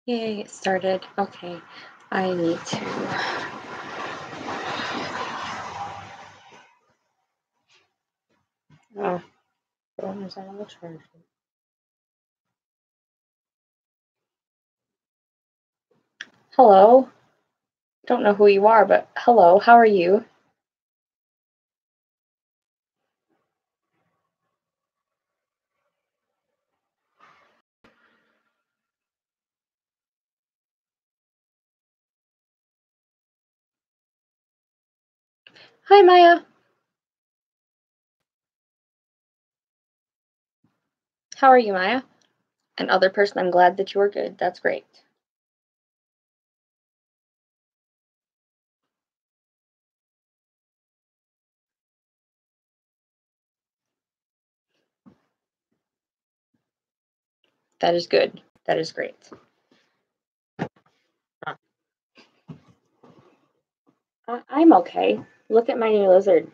Yay, it started. Okay, I need to. Oh, phone is on the charger. Hello. Don't know who you are, but hello. How are you? Hi, Maya. How are you, Maya? And other person, I'm glad that you are good. That's great. That is good. That is great. I'm okay. Look at my new lizard.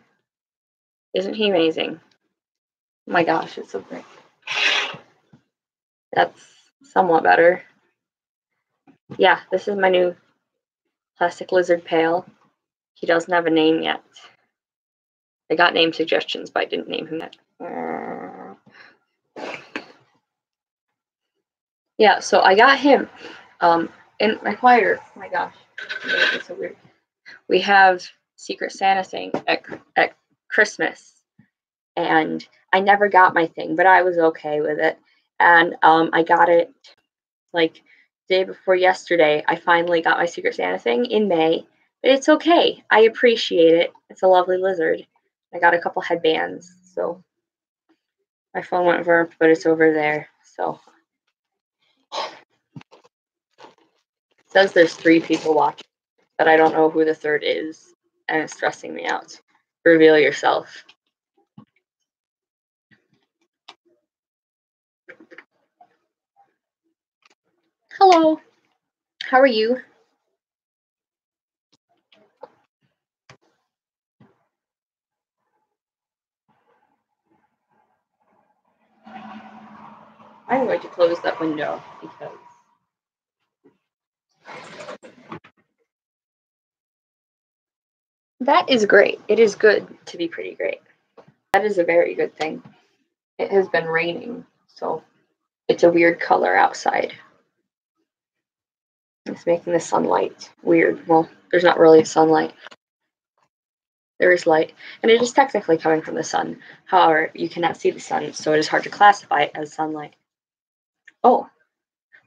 Isn't he amazing? Oh my gosh, it's so great. That's somewhat better. Yeah, this is my new plastic lizard pail. He doesn't have a name yet. I got name suggestions, but I didn't name him yet. Yeah, so I got him. In my choir. Oh my gosh, it's so weird. We have Secret Santa thing at Christmas, and I never got my thing, but I was okay with it. And I got it like day before yesterday. I finally got my Secret Santa thing in May, but it's okay. I appreciate it. It's a lovely lizard. I got a couple headbands, so my phone went verp, but it's over there. So it says there's 3 people watching, but I don't know who the third is, and it's stressing me out. Reveal yourself. Hello. How are you? I'm going to close that window because that is great. It is good to be pretty great. That is a very good thing. It has been raining, so it's a weird color outside. It's making the sunlight weird. Well, there's not really sunlight. There is light, and it is technically coming from the sun. However, you cannot see the sun, so it is hard to classify it as sunlight. Oh,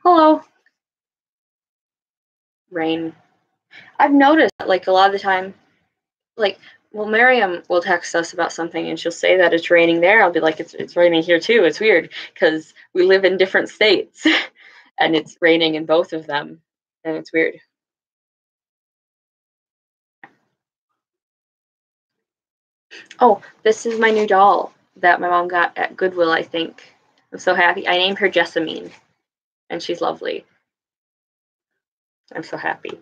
hello. Rain. I've noticed that, like, a lot of the time, like, well, Miriam will text us about something and she'll say that it's raining there. I'll be like, it's raining here too. It's weird because we live in different states and it's raining in both of them. And it's weird. Oh, this is my new doll that my mom got at Goodwill, I think. I'm so happy. I named her Jessamine and she's lovely. I'm so happy.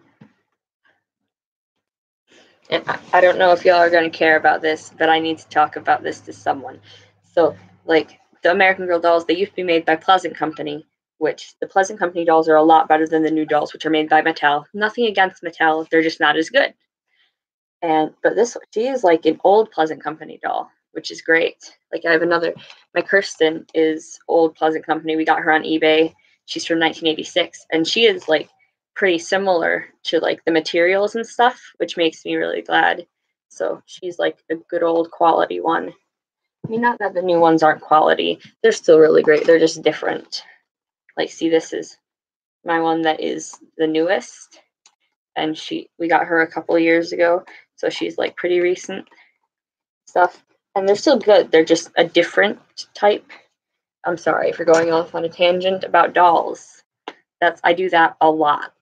And I don't know if y'all are going to care about this, but I need to talk about this to someone. So, like, the American Girl dolls, they used to be made by Pleasant Company, which the Pleasant Company dolls are a lot better than the new dolls, which are made by Mattel. Nothing against Mattel, they're just not as good. But this, she is like an old Pleasant Company doll, which is great. Like, I have another, my Kirsten is old Pleasant Company. We got her on eBay. She's from 1986, and she is like pretty similar to like the materials and stuff, which makes me really glad. So she's like a good old quality one. I mean, not that the new ones aren't quality, they're still really great. They're just different. Like, see, this is my one that is the newest, and we got her a couple of years ago, so she's like pretty recent stuff. And they're still good. They're just a different type. I'm sorry for going off on a tangent about dolls. I do that a lot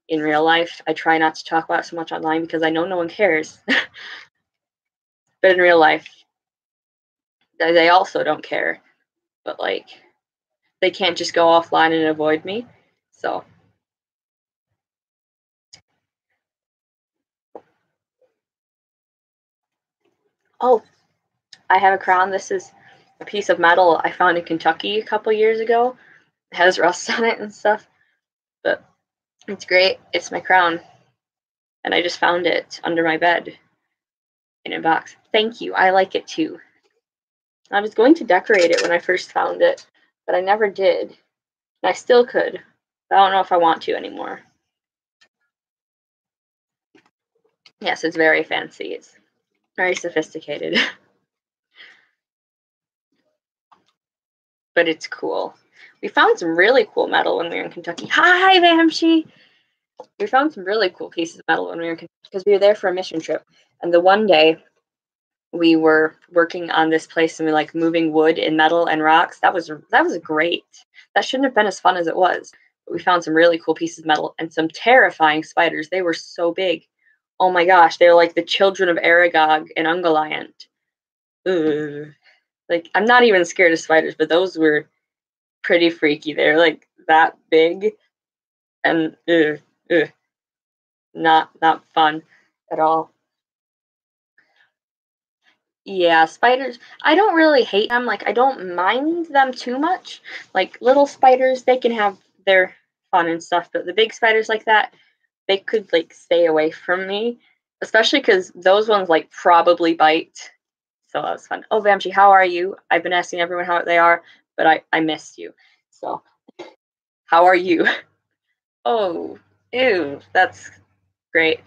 in real life. I try not to talk about it so much online because I know no one cares. But in real life, they also don't care. But like, they can't just go offline and avoid me. So, oh, I have a crown. This is a piece of metal I found in Kentucky a couple years ago. It has rust on it and stuff. But It's great. It's my crown. And I just found it under my bed in a box. Thank you. I like it too. I was going to decorate it when I first found it, but I never did. And I still could. But I don't know if I want to anymore. Yes, it's very fancy. It's very sophisticated. But it's cool. We found some really cool metal when we were in Kentucky. Hi, Vamshi! We found some really cool pieces of metal when we were in Kentucky because we were there for a mission trip. And the one day we were working on this place and we like moving wood and metal and rocks. That was great. That shouldn't have been as fun as it was. But we found some really cool pieces of metal and some terrifying spiders. They were so big. Oh my gosh, they were like the children of Aragog and Ungoliant. Ugh. Like, I'm not even scared of spiders, but those were pretty freaky. They're like that big and not fun at all. Yeah, spiders. I don't really hate them. Like, I don't mind them too much. Like, little spiders, they can have their fun and stuff, but the big spiders like that, they could like stay away from me, especially because those ones like probably bite. So that was fun. Oh, Vamshi, how are you? I've been asking everyone how they are, but I missed you. So, how are you? Oh, ew, that's great.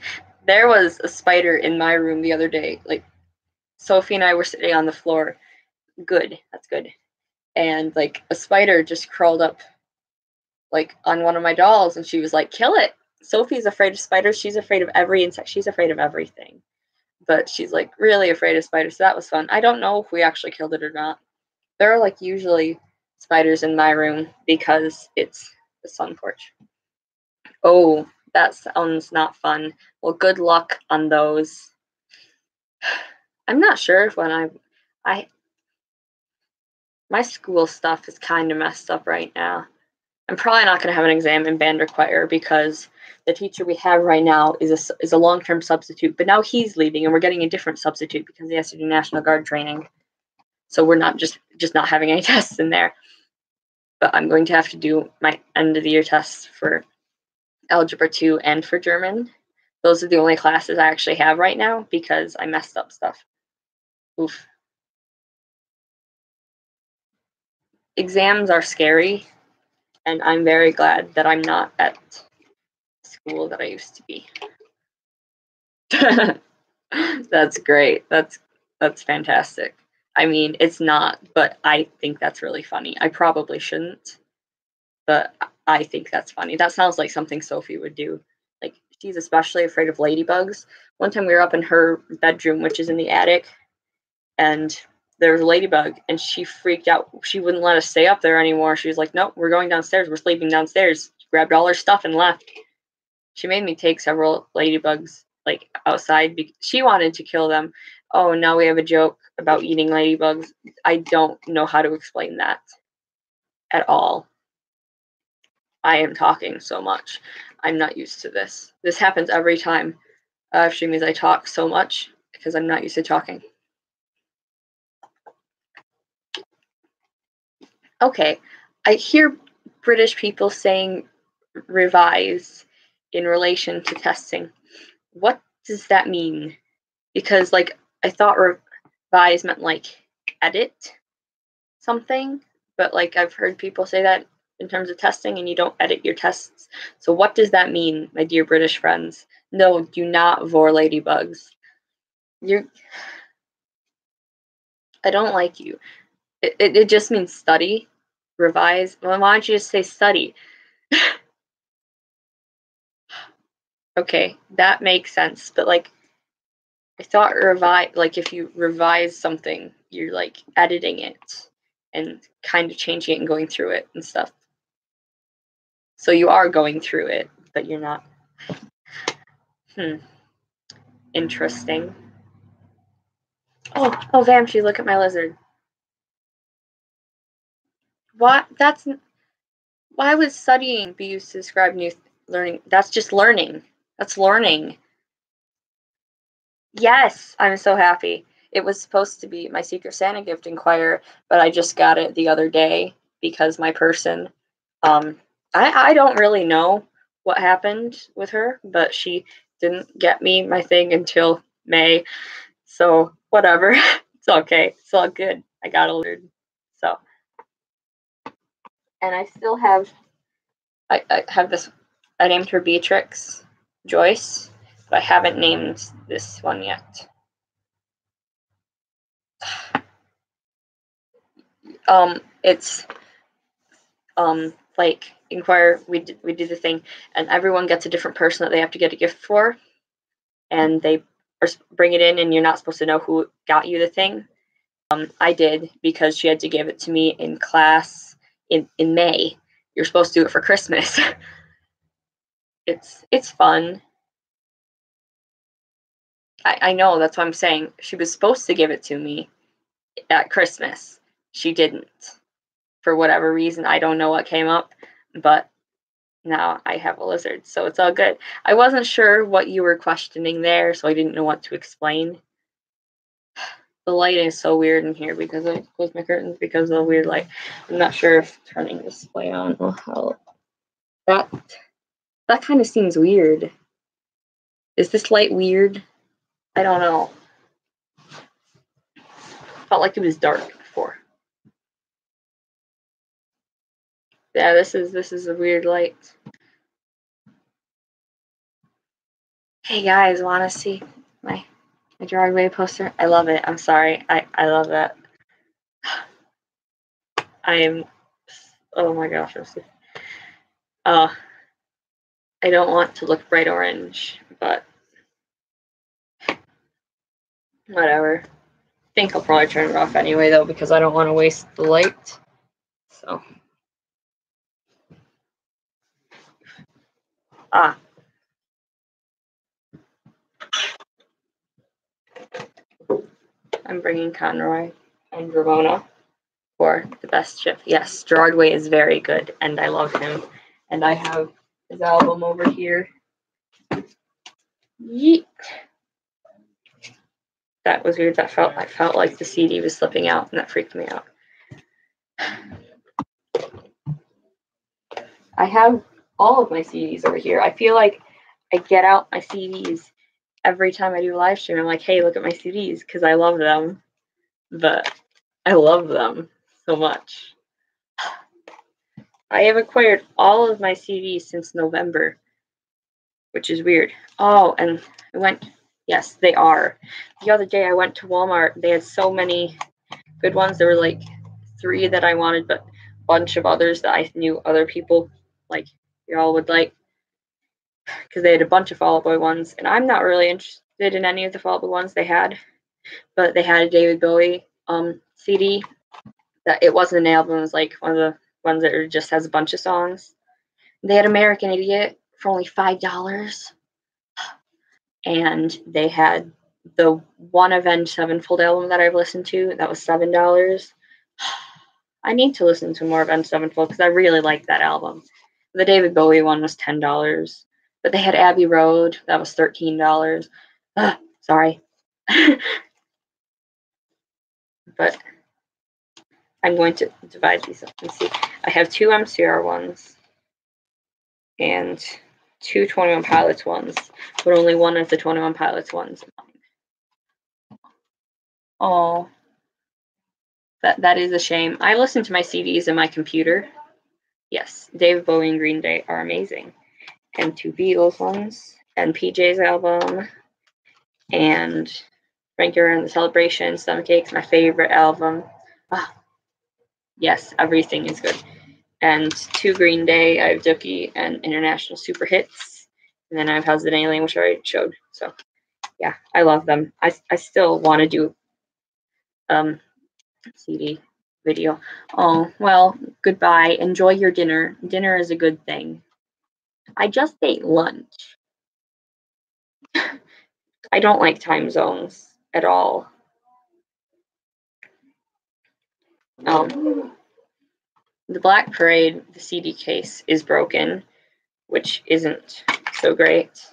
There was a spider in my room the other day. Like, Sophie and I were sitting on the floor. Good, that's good. And like a spider just crawled up like on one of my dolls and she was like, kill it. Sophie's afraid of spiders. She's afraid of every insect. She's afraid of everything. But she's like really afraid of spiders. So that was fun. I don't know if we actually killed it or not. There are like usually spiders in my room because it's the sun porch. Oh, that sounds not fun. Well, good luck on those. I'm not sure if when I my school stuff is kind of messed up right now. I'm probably not going to have an exam in band or choir because the teacher we have right now is a long-term substitute, but now he's leaving and we're getting a different substitute because he has to do National Guard training. So we're not just not having any tests in there. But I'm going to have to do my end of the year tests for Algebra 2 and for German. Those are the only classes I actually have right now because I messed up stuff. Oof. Exams are scary, and I'm very glad that I'm not at school that I used to be. That's great. That's fantastic. I mean, it's not, but I think that's really funny. I probably shouldn't, but I think that's funny. That sounds like something Sophie would do. Like, she's especially afraid of ladybugs. One time we were up in her bedroom, which is in the attic, and there was a ladybug, and she freaked out. She wouldn't let us stay up there anymore. She was like, nope, we're going downstairs. We're sleeping downstairs. She grabbed all her stuff and left. She made me take several ladybugs like outside because she wanted to kill them. Oh, now we have a joke about eating ladybugs. I don't know how to explain that at all. I am talking so much. I'm not used to this. This happens every time. Actually means I talk so much because I'm not used to talking. Okay, I hear British people saying revise in relation to testing. What does that mean? Because like I thought revise meant like edit something, but like I've heard people say that in terms of testing and you don't edit your tests. So what does that mean, my dear British friends? No, do not vor ladybugs. You're I don't like you. It just means study, revise. Well, why don't you just say study? Okay, that makes sense. But like I thought revise like if you revise something, you're like editing it and kind of changing it and going through it and stuff. So you are going through it, but you're not. Interesting. Oh, Vamshi, look at my lizard. What? Why would studying be used to describe new learning? That's just learning. That's learning. Yes, I'm so happy. It was supposed to be my Secret Santa gift in choir, but I just got it the other day because my person, I don't really know what happened with her, but she didn't get me my thing until May. So whatever. It's okay. It's all good. I got a lizard. So, and I still have I have this. I named her Beatrix Joyce, but I haven't named this one yet. It's like Inquire. We do the thing, and everyone gets a different person that they have to get a gift for, and they bring it in, and you're not supposed to know who got you the thing. I did because she had to give it to me in class in May. You're supposed to do it for Christmas. It's fun. I know, that's what I'm saying. She was supposed to give it to me at Christmas. She didn't. For whatever reason, I don't know what came up, but now I have a lizard, so it's all good. I wasn't sure what you were questioning there, so I didn't know what to explain. The lighting is so weird in here because I closed my curtains because of the weird light. I'm not sure if turning this display on will help. That kind of seems weird. Is this light weird? I don't know. Felt like it was dark before. Yeah, this is a weird light. Hey guys, wanna see my Broadway poster? I love it. I'm sorry. I love that. I am, oh my gosh, I don't want to look bright orange, but whatever. I think I'll probably turn it off anyway though because I don't want to waste the light. So I'm bringing Conroy and Ramona for the best ship. Yes, Gerard Way is very good, and I love him. And I have his album over here. Yeet. That was weird. I felt like the CD was slipping out, and that freaked me out. I have all of my CDs over here. I feel like I get out my CDs every time I do a live stream. I'm like, hey, look at my CDs because I love them. But I love them so much. I have acquired all of my CDs since November, which is weird. Oh, and I went, yes, they are. The other day I went to Walmart. They had so many good ones. There were like 3 that I wanted, but a bunch of others that I knew other people like y'all would like because they had a bunch of Fall Out Boy ones, and I'm not really interested in any of the Fall Out Boy ones they had, but they had a David Bowie CD that it wasn't an album. It was like one of the ones that just has a bunch of songs. They had American Idiot for only $5, and they had the one Avenged Sevenfold album that I've listened to that was $7. I need to listen to more Avenged Sevenfold because I really like that album. The David Bowie one was $10, but they had Abbey Road that was $13. Sorry, but I'm going to divide these up and see. I have 2 MCR ones and 2 21 Pilots ones, but only one of the 21 Pilots ones. Oh, that is a shame. I listen to my CDs in my computer. Yes, David Bowie and Green Day are amazing. And 2 Beatles ones, and PJ's album, and Frankie and the Celebration, Stomachache's my favorite album. Yes, everything is good. And 2 Green Day, I have Dookie and International Super Hits. And then I have How's the Alien, which I already showed. So yeah, I love them. I still want to do CD video. Oh, well, goodbye. Enjoy your dinner. Dinner is a good thing. I just ate lunch. I don't like time zones at all. The Black Parade, the CD case is broken, which isn't so great.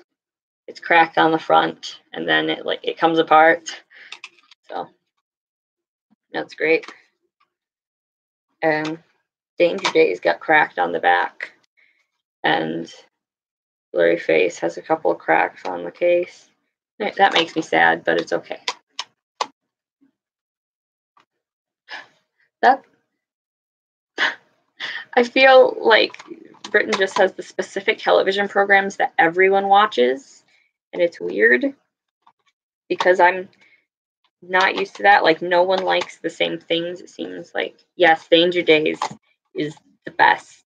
It's cracked on the front, and then it comes apart. So that's great. Danger Days got cracked on the back, and blurry face, has a couple of cracks on the case. That makes me sad, but it's okay. I feel like Britain just has the specific television programs that everyone watches, and it's weird because I'm not used to that. Like, no one likes the same things, it seems like. Yes, Danger Days is the best.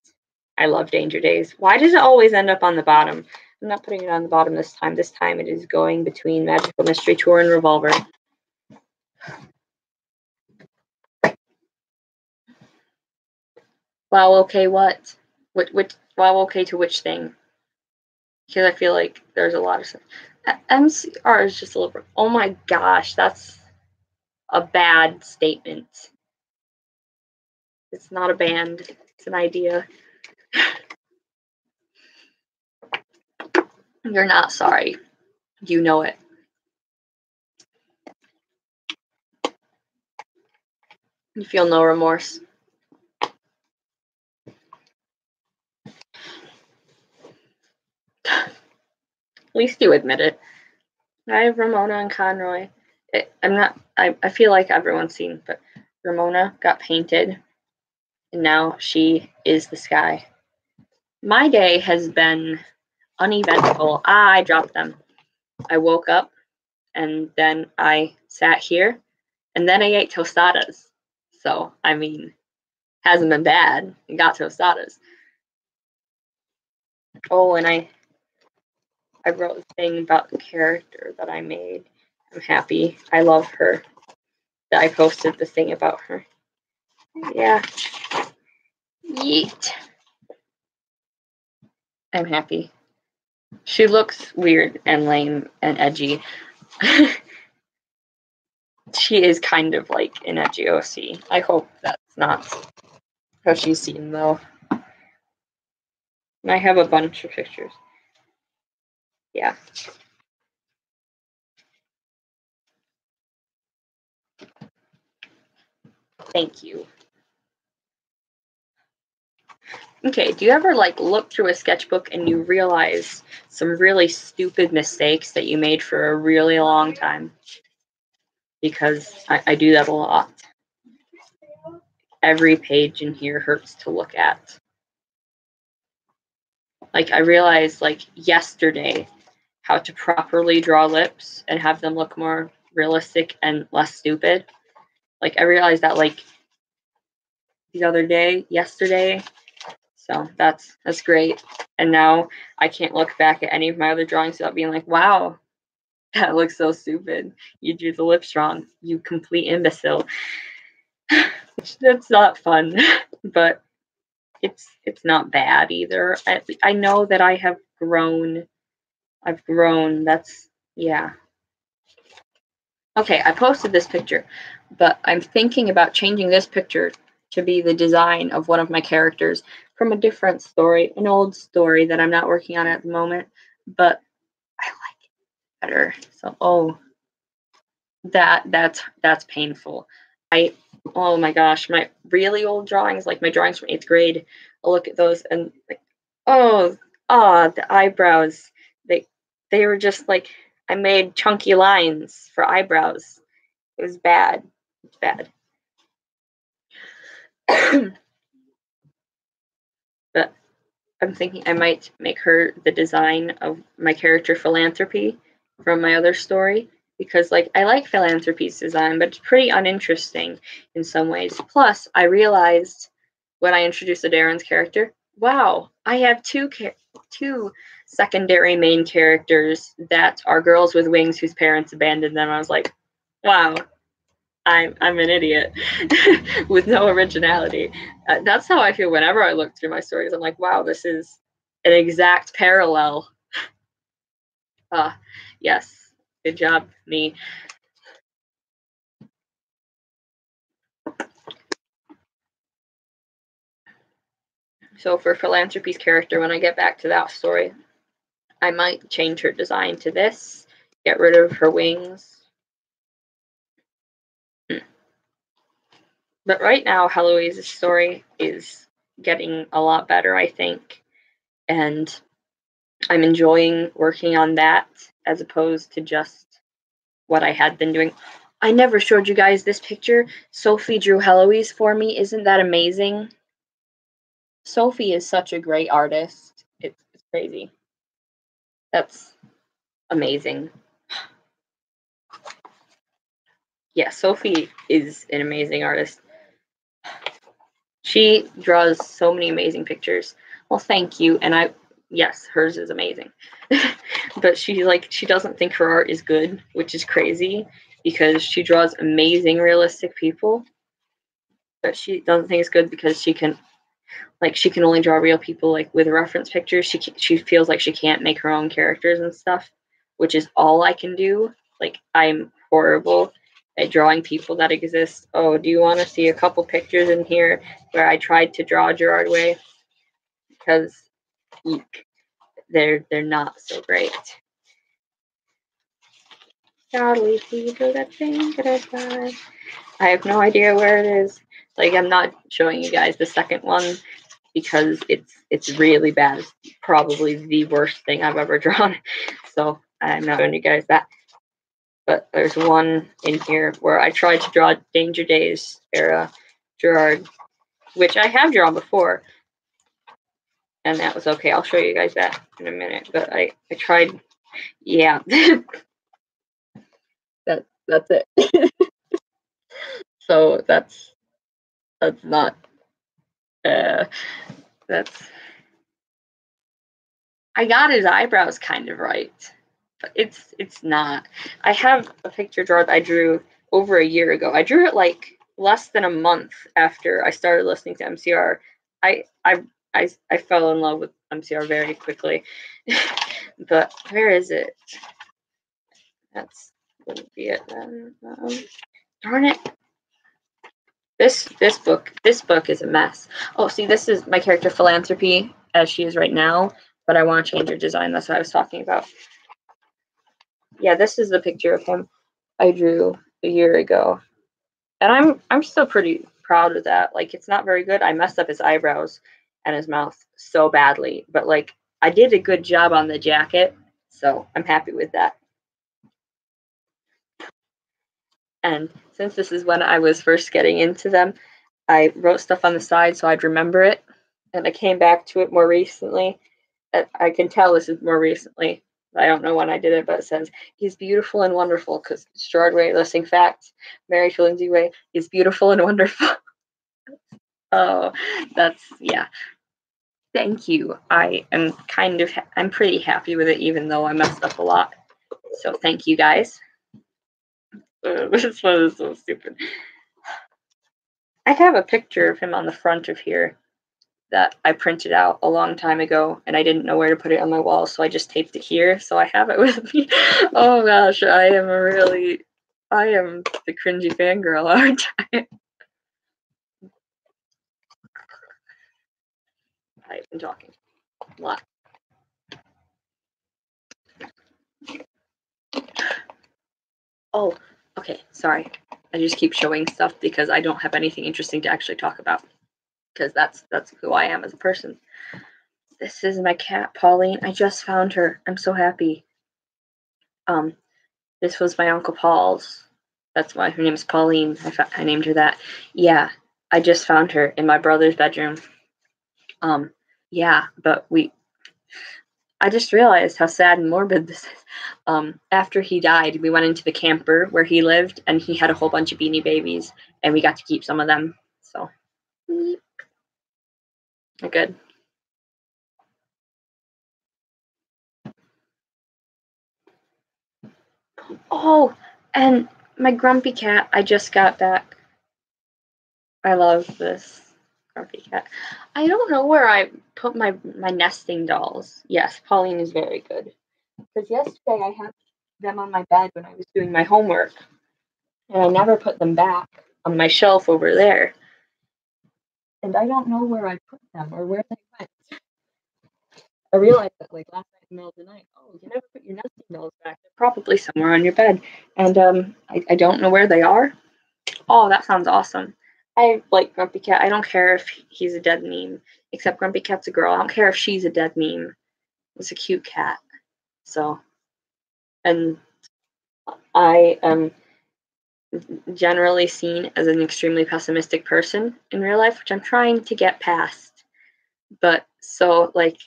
I love Danger Days. Why does it always end up on the bottom? I'm not putting it on the bottom this time. This time it is going between Magical Mystery Tour and Revolver. Wow, okay, what? Which wow, okay to which thing? Because I feel like there's a lot of stuff. MCR is just a little. Oh my gosh, that's a bad statement. It's not a band, it's an idea. You're not sorry. You know it. You feel no remorse. At least you admit it. I have Ramona and Conroy. I feel like everyone's seen, but Ramona got painted, and now she is the sky. My day has been uneventful. I dropped them. I woke up, and then I sat here, and then I ate tostadas. So, I mean, hasn't been bad. I got tostadas. Oh, and I wrote a thing about the character that I made. I'm happy. I love her. That I posted the thing about her. Yeah. Yeet. I'm happy. She looks weird and lame and edgy. She is kind of like an edgy OC. I hope that's not how she's seen, though. And I have a bunch of pictures. Yeah. Thank you. Okay, do you ever like look through a sketchbook and you realize some really stupid mistakes that you made for a really long time? Because I do that a lot. Every page in here hurts to look at. Like, I realized like yesterday how to properly draw lips and have them look more realistic and less stupid. Like, I realized that like yesterday. So that's great. And now I can't look back at any of my other drawings without being like, wow, that looks so stupid. You drew the lips wrong, you complete imbecile. That's not fun, but it's not bad either. I know that I have grown. I've grown. That's, yeah. Okay, I posted this picture, but I'm thinking about changing this picture to be the design of one of my characters from a different story, an old story that I'm not working on at the moment, but I like it better. So, oh, that's painful. Oh my gosh, my really old drawings, like my drawings from 8th grade, I'll look at those and like, oh, the eyebrows, they were just like, I made chunky lines for eyebrows. It was bad. It's bad. But I'm thinking I might make her the design of my character Philanthropy from my other story, because like I like Philanthropy's design, but it's pretty uninteresting in some ways. Plus, I realized when I introduced the Darren's character, wow, I have two secondary main characters that are girls with wings whose parents abandoned them. I was like, wow, I'm an idiot with no originality. That's how I feel whenever I look through my stories. I'm like, wow, this is an exact parallel. Yes, good job, me. So for Philanthropy's character, when I get back to that story, I might change her design to this, get rid of her wings. But right now, Heloise's story is getting a lot better, I think. And I'm enjoying working on that as opposed to just what I had been doing. I never showed you guys this picture. Sophie drew Heloise for me. Isn't that amazing? Sophie is such a great artist. It's crazy. That's amazing. Yeah, Sophie is an amazing artist. She draws so many amazing pictures. Well, thank you. And yes, hers is amazing. But she doesn't think her art is good, which is crazy because she draws amazing realistic people. But she doesn't think it's good because she can only draw real people like with reference pictures. She feels like she can't make her own characters and stuff, which is all I can do. Like, I'm horrible at drawing people that exist. Oh, do you want to see a couple pictures in here where I tried to draw Gerard Way? Because they're not so great. Godly people that think that I have no idea where it is. Like, I'm not showing you guys the second one because it's really bad. It's probably the worst thing I've ever drawn. So I'm not showing you guys that. But there's one in here where I tried to draw Danger Days era Gerard, which I have drawn before. And that was okay. I'll show you guys that in a minute. But I tried. Yeah. That's it. So that's not that's I got his eyebrows kind of right, but it's not. I have a picture drawn I drew over a year ago. I drew it like less than a month after I started listening to MCR. I fell in love with MCR very quickly. But where is it? That's wouldn't be it then. Darn it. This book is a mess. Oh, see, this is my character Philanthropy as she is right now, but I want to change her design. That's what I was talking about. Yeah, this is the picture of him I drew a year ago, and I'm still pretty proud of that. Like, it's not very good. I messed up his eyebrows and his mouth so badly, but like, I did a good job on the jacket, so I'm happy with that. And since this is when I was first getting into them, I wrote stuff on the side so I'd remember it. And I came back to it more recently. I can tell this is more recently. I don't know when I did it, but it says, he's beautiful and wonderful because Gerard Way, listing facts, married to Lindsay Way, is beautiful and wonderful. Oh, yeah. Thank you. I am I'm pretty happy with it, even though I messed up a lot. So thank you guys. This one is so stupid. I have a picture of him on the front of here that I printed out a long time ago, and I didn't know where to put it on my wall, so I just taped it here, so I have it with me. Oh gosh, I am the cringy fangirl, aren't I? I've been talking a lot. Oh, okay, sorry. I just keep showing stuff because I don't have anything interesting to actually talk about, because that's who I am as a person. This is my cat, Pauline. I just found her. I'm so happy. This was my Uncle Paul's. That's why her name is Pauline. I named her that. Yeah, I just found her in my brother's bedroom. Yeah, but I just realized how sad and morbid this is. After he died, we went into the camper where he lived, and he had a whole bunch of Beanie Babies, and we got to keep some of them. So, good. Oh, and my grumpy cat, I just got back. I love this grumpy cat. I don't know where I put my nesting dolls. Yes, Pauline is very good. Because yesterday I had them on my bed when I was doing my homework, and I never put them back on my shelf over there. And I don't know where I put them or where they went. I realized that like last night in the middle of the night, oh, you never put your nesting dolls back. They're probably somewhere on your bed. And I don't know where they are. Oh, that sounds awesome. I like Grumpy Cat. I don't care if he's a dead meme, except Grumpy Cat's a girl. I don't care if she's a dead meme. was a cute cat. So, and I am generally seen as an extremely pessimistic person in real life, which I'm trying to get past. But so, like,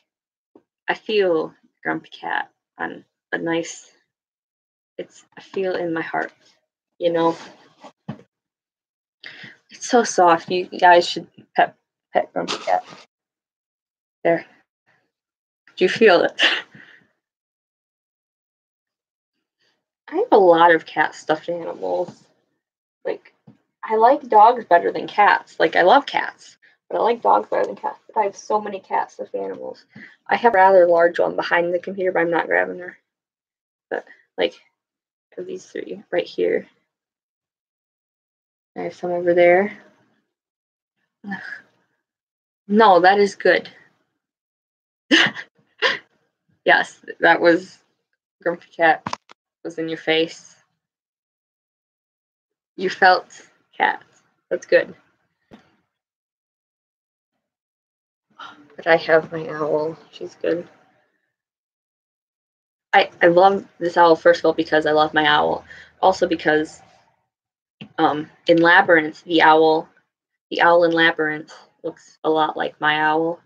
I feel Grumpy Cat on a nice, I feel in my heart, you know? It's so soft. You guys should pet Grumpy Cat. There. Do you feel it? I have a lot of cat stuffed animals. Like, I like dogs better than cats. Like, I love cats, but I like dogs better than cats. But I have so many cat stuffed animals. I have a rather large one behind the computer, but I'm not grabbing her. But, like, I have these 3 right here. I have some over there. Ugh. No, that is good. Yes, that was Grumpy Cat was in your face. You felt cat. That's good. But I have my owl. She's good. I love this owl, first of all, because I love my owl. Also because in Labyrinth, the owl in Labyrinth looks a lot like my owl.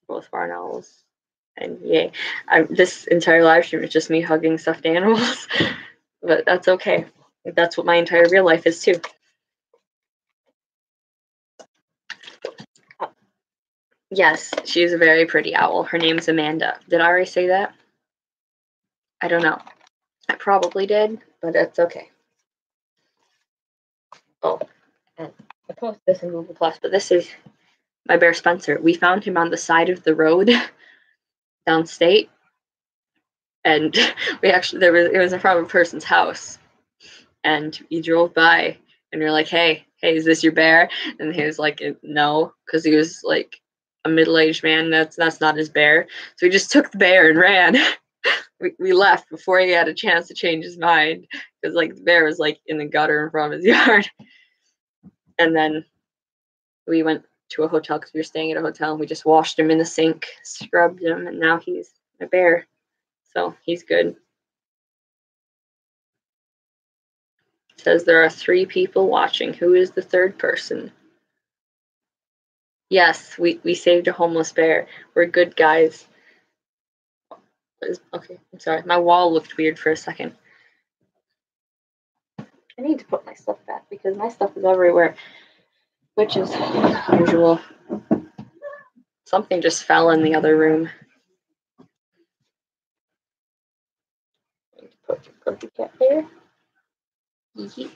Both barn owls. And yay. This entire live stream is just me hugging stuffed animals. But that's okay. That's what my entire real life is too. Yes, she's a very pretty owl. Her name's Amanda. Did I already say that? I don't know. I probably did, but it's okay. Oh, and I posted this in Google Plus, but this is my bear Spencer. We found him on the side of the road downstate, and it was in front of a person's house, and we drove by, and we were like, hey, is this your bear? And he was like, no, because he was like a middle-aged man. That's not his bear. So we just took the bear and ran. We left before he had a chance to change his mind, because like the bear was like in the gutter in front of his yard. And then we went to a hotel because we were staying at a hotel, and we just washed him in the sink, scrubbed him, and now he's a bear. So he's good. It says there are 3 people watching. Who is the 3rd person? Yes, we saved a homeless bear. We're good guys. Okay, I'm sorry. My wall looked weird for a second. I need to put my stuff back because my stuff is everywhere, which is usual. Something just fell in the other room. Put the cat there. Yeet.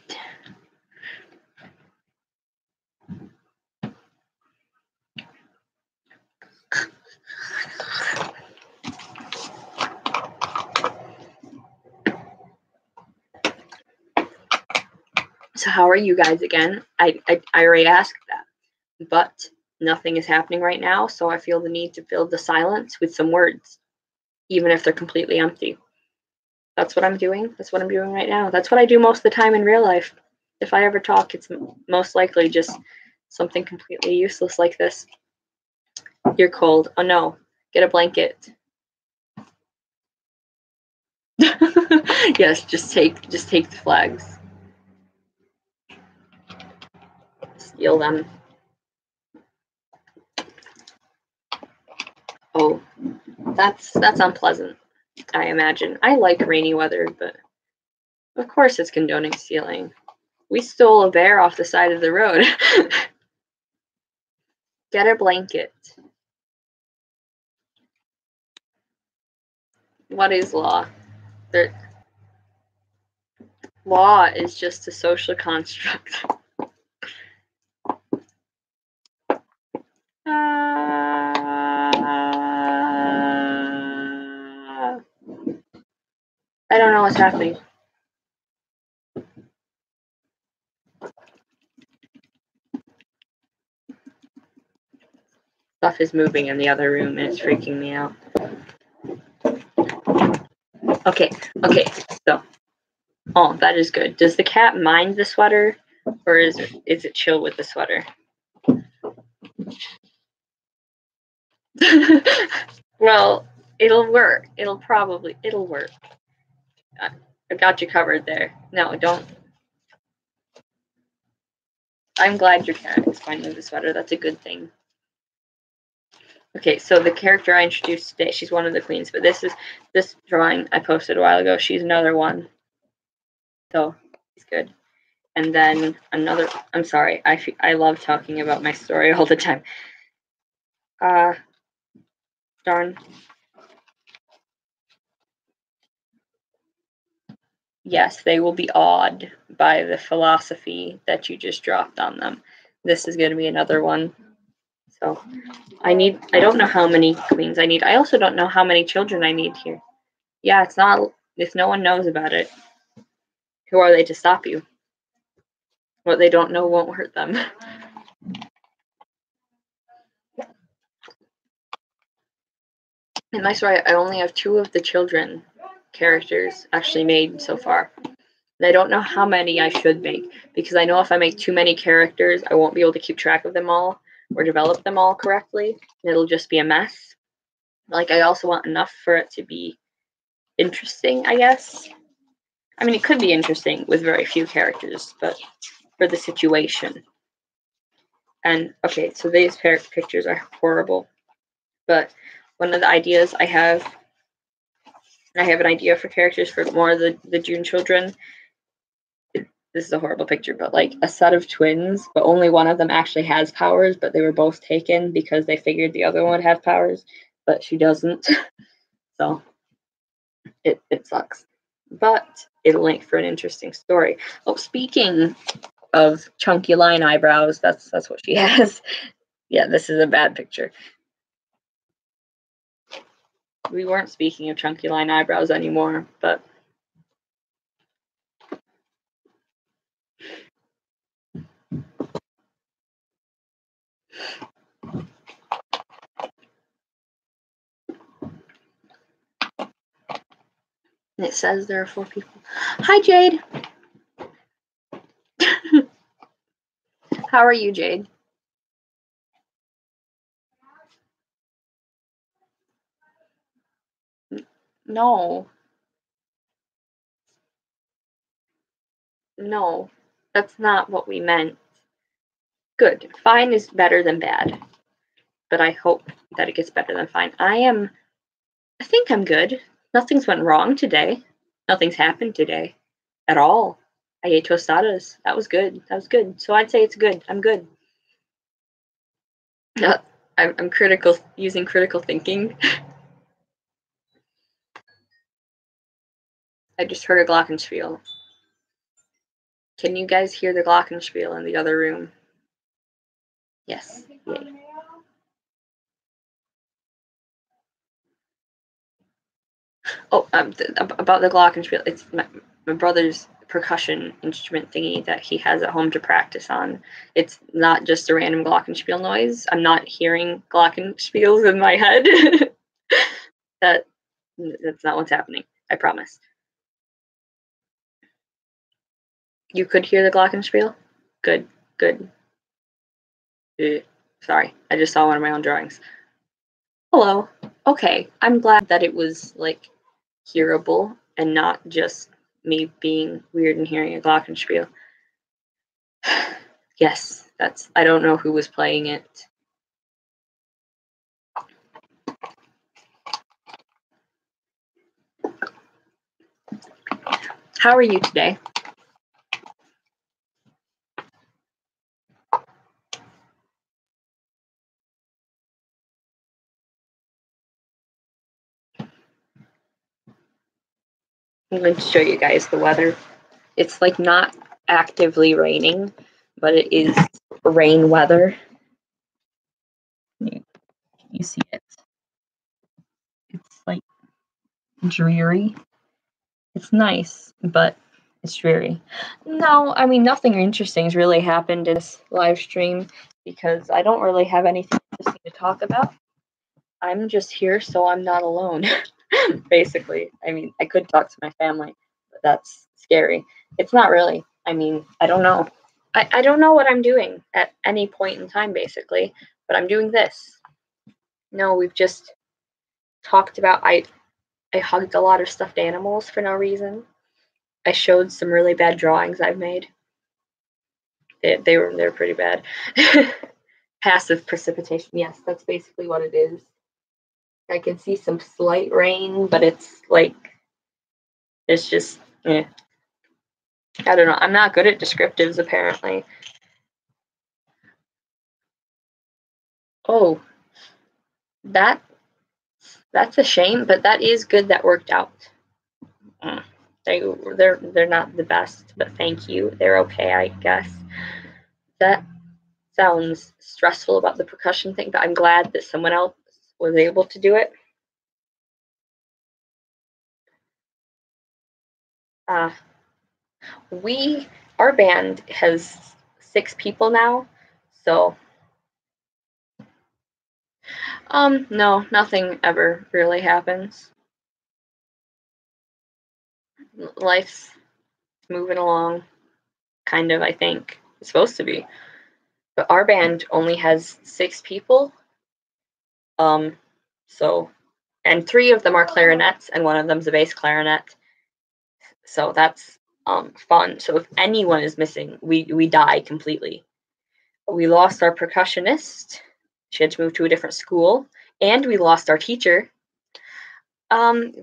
So how are you guys again? I already asked that, but nothing is happening right now, so I feel the need to fill the silence with some words, even if they're completely empty. That's what I'm doing. That's what I'm doing right now. That's what I do most of the time in real life. If I ever talk, it's most likely just something completely useless like this. You're cold. Oh no, get a blanket. Yes, just take the flags. Steal them. Oh, that's unpleasant, I imagine. I like rainy weather, but of course it's condoning stealing. We stole a bear off the side of the road. Get a blanket. What is law? Law is just a social construct. I don't know what's happening. Stuff is moving in the other room and it's freaking me out. Okay, so. Oh, that is good. Does the cat mind the sweater, or is it chill with the sweater? Well, It'll work. It'll work. I got you covered there. No, don't. I'm glad your cat is finding the sweater. That's a good thing. Okay, so the character I introduced today, she's one of the queens, but this drawing I posted a while ago. She's another one. So it's good. And then another. I'm sorry. I love talking about my story all the time. Darn. Yes, they will be awed by the philosophy that you just dropped on them. This is going to be another one. So I don't know how many queens I need. I also don't know how many children I need here. Yeah, it's not, if no one knows about it, who are they to stop you? What they don't know won't hurt them. In my story, I only have 2 of the children characters actually made so far. And I don't know how many I should make, because I know if I make too many characters, I won't be able to keep track of them all or develop them all correctly. It'll just be a mess. Like, I also want enough for it to be interesting, I guess. I mean, it could be interesting with very few characters, but for the situation. And, okay, so these pictures are horrible. But one of the ideas I have an idea for characters for more of the June children. This is a horrible picture, but like a set of twins, but only one of them actually has powers, but they were both taken because they figured the other one would have powers, but she doesn't. So it sucks. But it'll make for an interesting story. Oh, speaking of chunky line eyebrows, that's what she has. Yeah, this is a bad picture. We weren't speaking of chunky line eyebrows anymore, but it says there are 4 people. Hi, Jade. How are you, Jade? No. No, that's not what we meant. Good. Fine is better than bad. But I hope that it gets better than fine. I think I'm good. Nothing's went wrong today. Nothing's happened today at all. I ate tostadas. That was good. So I'd say it's good. I'm good. I'm critical, using critical thinking. I just heard a glockenspiel. Can you guys hear the glockenspiel in the other room? Yes. Yay. Oh, about the glockenspiel. It's my brother's percussion instrument thingy that he has at home to practice on. It's not just a random glockenspiel noise. I'm not hearing glockenspiels in my head. That's not what's happening. I promise. You could hear the glockenspiel? Good. Sorry, I just saw one of my own drawings. Hello. Okay, I'm glad that it was like hearable and not just me being weird and hearing a glockenspiel. Yes, I don't know who was playing it. How are you today? I'm going to show you guys the weather. It's like not actively raining, but it is rain weather. You see it? It's like dreary. It's nice, but it's dreary. No, I mean, nothing interesting has really happened in this live stream because I don't really have anything interesting to talk about. I'm just here so I'm not alone, basically. I mean, I could talk to my family, but that's scary. It's not really. I mean, I don't know. I don't know what I'm doing at any point in time, basically, but I'm doing this. No, we've just talked about. I hugged a lot of stuffed animals for no reason. I showed some really bad drawings I've made. They're pretty bad. Passive precipitation. Yes, that's basically what it is. I can see some slight rain, but it's like it's just I don't know. I'm not good at descriptives apparently. Oh, that's a shame, but that is good that worked out. They're not the best, but thank you. They're okay, I guess. That sounds stressful about the percussion thing, but I'm glad that someone else was able to do it. Our band has 6 people now, so no, nothing ever really happens. Life's moving along, kind of, I think. It's supposed to be. But our band only has 6 people. So, and 3 of them are clarinets, and one of them's a bass clarinet. So that's fun. So if anyone is missing, we die completely. We lost our percussionist. She had to move to a different school, and we lost our teacher.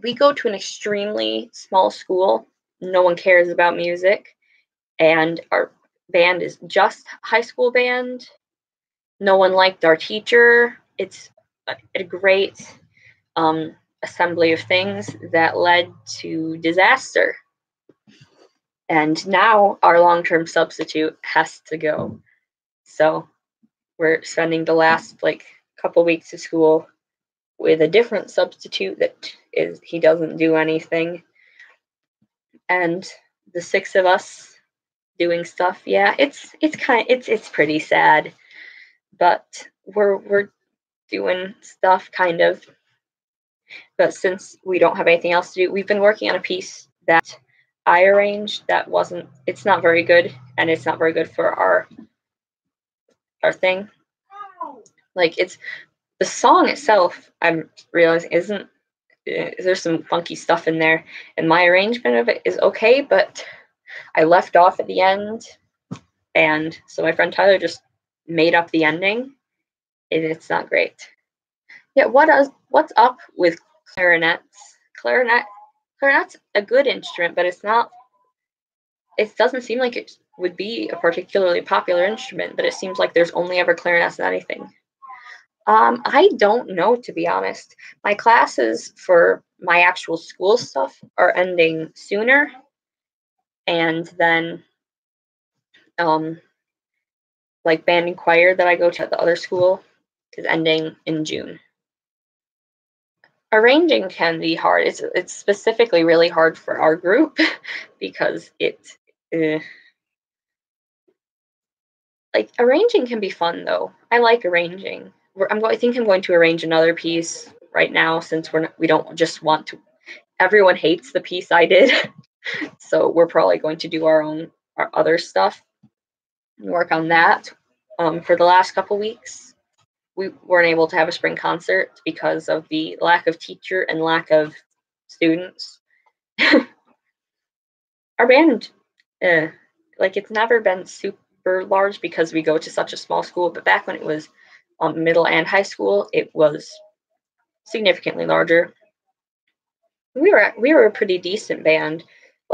We go to an extremely small school. No one cares about music, and our band is just high school band. No one liked our teacher. It's a great assembly of things that led to disaster. And now our long-term substitute has to go. So we're spending the last couple weeks of school with a different substitute that he doesn't do anything. And the 6 of us doing stuff. Yeah, it's pretty sad. But we're doing stuff kind of. But since we don't have anything else to do, we've been working on a piece that I arranged it's not very good, and it's not very good for our thing. It's the song itself, I'm realizing there's some funky stuff in there, and my arrangement of it is okay, but I left off at the end, and so my friend Tyler just made up the ending, and it's not great. Yeah, what's up with clarinets? Clarinet's a good instrument, but it doesn't seem like it would be a particularly popular instrument, but it seems like there's only ever clarinets in anything. I don't know, to be honest. My classes for my actual school stuff are ending sooner, and then band and choir that I go to at the other school is ending in June. Arranging can be hard. It's specifically really hard for our group because arranging can be fun though. I like arranging. I think I'm going to arrange another piece right now since we don't just want to. Everyone hates the piece I did, so we're probably going to do our other stuff and work on that. For the last couple weeks, we weren't able to have a spring concert because of the lack of teacher and lack of students. Our band, it's never been super large because we go to such a small school, but back when it was middle and high school, it was significantly larger. We were a pretty decent band.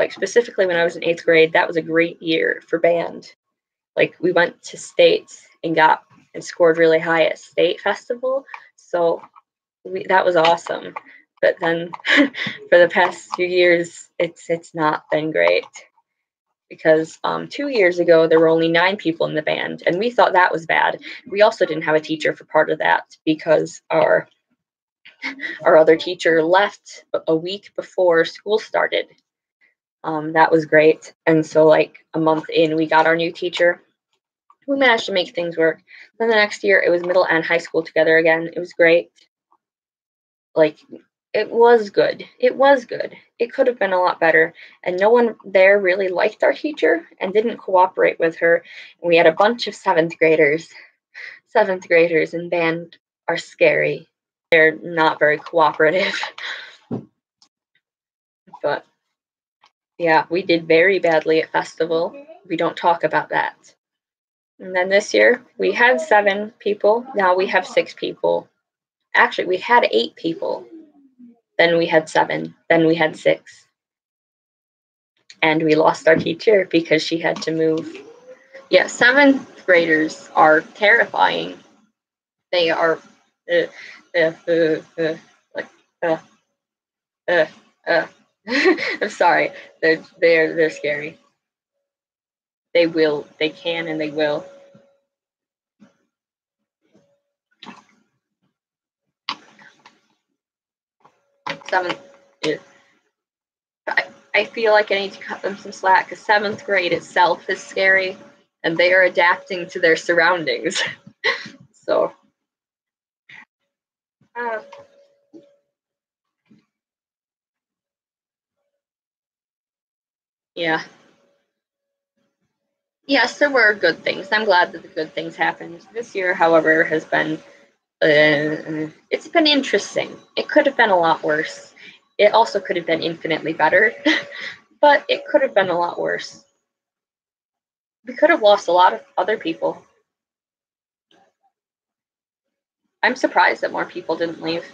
Specifically when I was in 8th grade, that was a great year for band. We went to states and scored really high at state festival, so that was awesome. But then for the past few years, it's not been great because 2 years ago there were only 9 people in the band, and we thought that was bad. We also didn't have a teacher for part of that because our other teacher left a week before school started. That was great, and so a month in, we got our new teacher. We managed to make things work. Then the next year, it was middle and high school together again. It was great. It was good. It was good. It could have been a lot better. And no one there really liked our teacher and didn't cooperate with her. And we had a bunch of 7th graders. 7th graders in band are scary. they're not very cooperative. But yeah, we did very badly at festival. We don't talk about that. And then this year we had 7 people. Now we have 6 people. Actually, we had 8 people. Then we had 7. Then we had 6. And we lost our teacher because she had to move. Yeah, 7th graders are terrifying. They are like I'm sorry. They're scary. They can and they will. Seventh, I feel like I need to cut them some slack because 7th grade itself is scary, and they are adapting to their surroundings. So, yeah. Yes, there were good things. I'm glad that the good things happened. This year, however, has been it's been interesting. It could have been a lot worse. It also could have been infinitely better, but it could have been a lot worse. We could have lost a lot of other people. I'm surprised that more people didn't leave.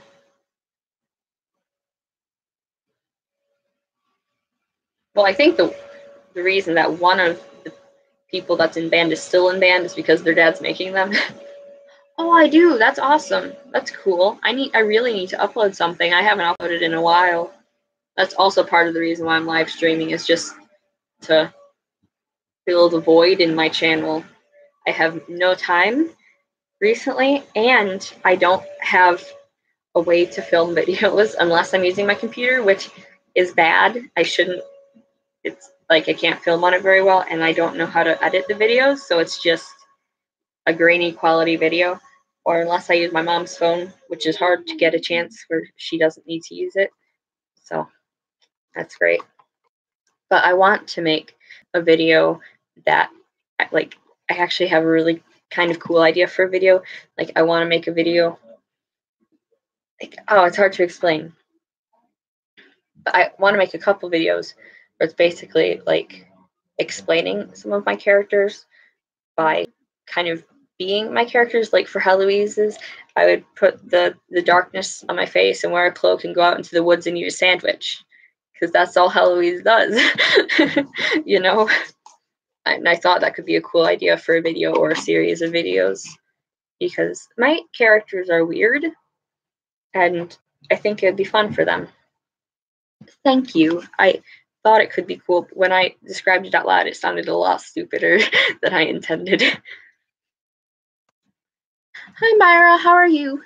Well, I think the reason that one of the people that's in band is still in band is because their dad's making them. Oh, I do. That's awesome. That's cool. I really need to upload something. I haven't uploaded in a while. That's also part of the reason why I'm live streaming, is just to fill the void in my channel. I have no time recently, and I don't have a way to film videos unless I'm using my computer, which is bad. I shouldn't. It's like I can't film on it very well, and I don't know how to edit the videos, so it's just a grainy quality video. Or unless I use my mom's phone, which is hard to get a chance where she doesn't need to use it. So that's great. But I want to make a video that, like, I actually have a really kind of cool idea for a video. Like, I want to make a video. Like, oh, it's hard to explain. But I want to make a couple videos where it's basically like explaining some of my characters by kind of being my characters. Like for Heloise's, I would put the darkness on my face and wear a cloak and go out into the woods and eat a sandwich, because that's all Heloise does. You know? And I thought that could be a cool idea for a video or a series of videos, because my characters are weird and I think it'd be fun for them. Thank you. I thought it could be cool, but when I described it out loud, it sounded a lot stupider than I intended. Hi, Myra. How are you?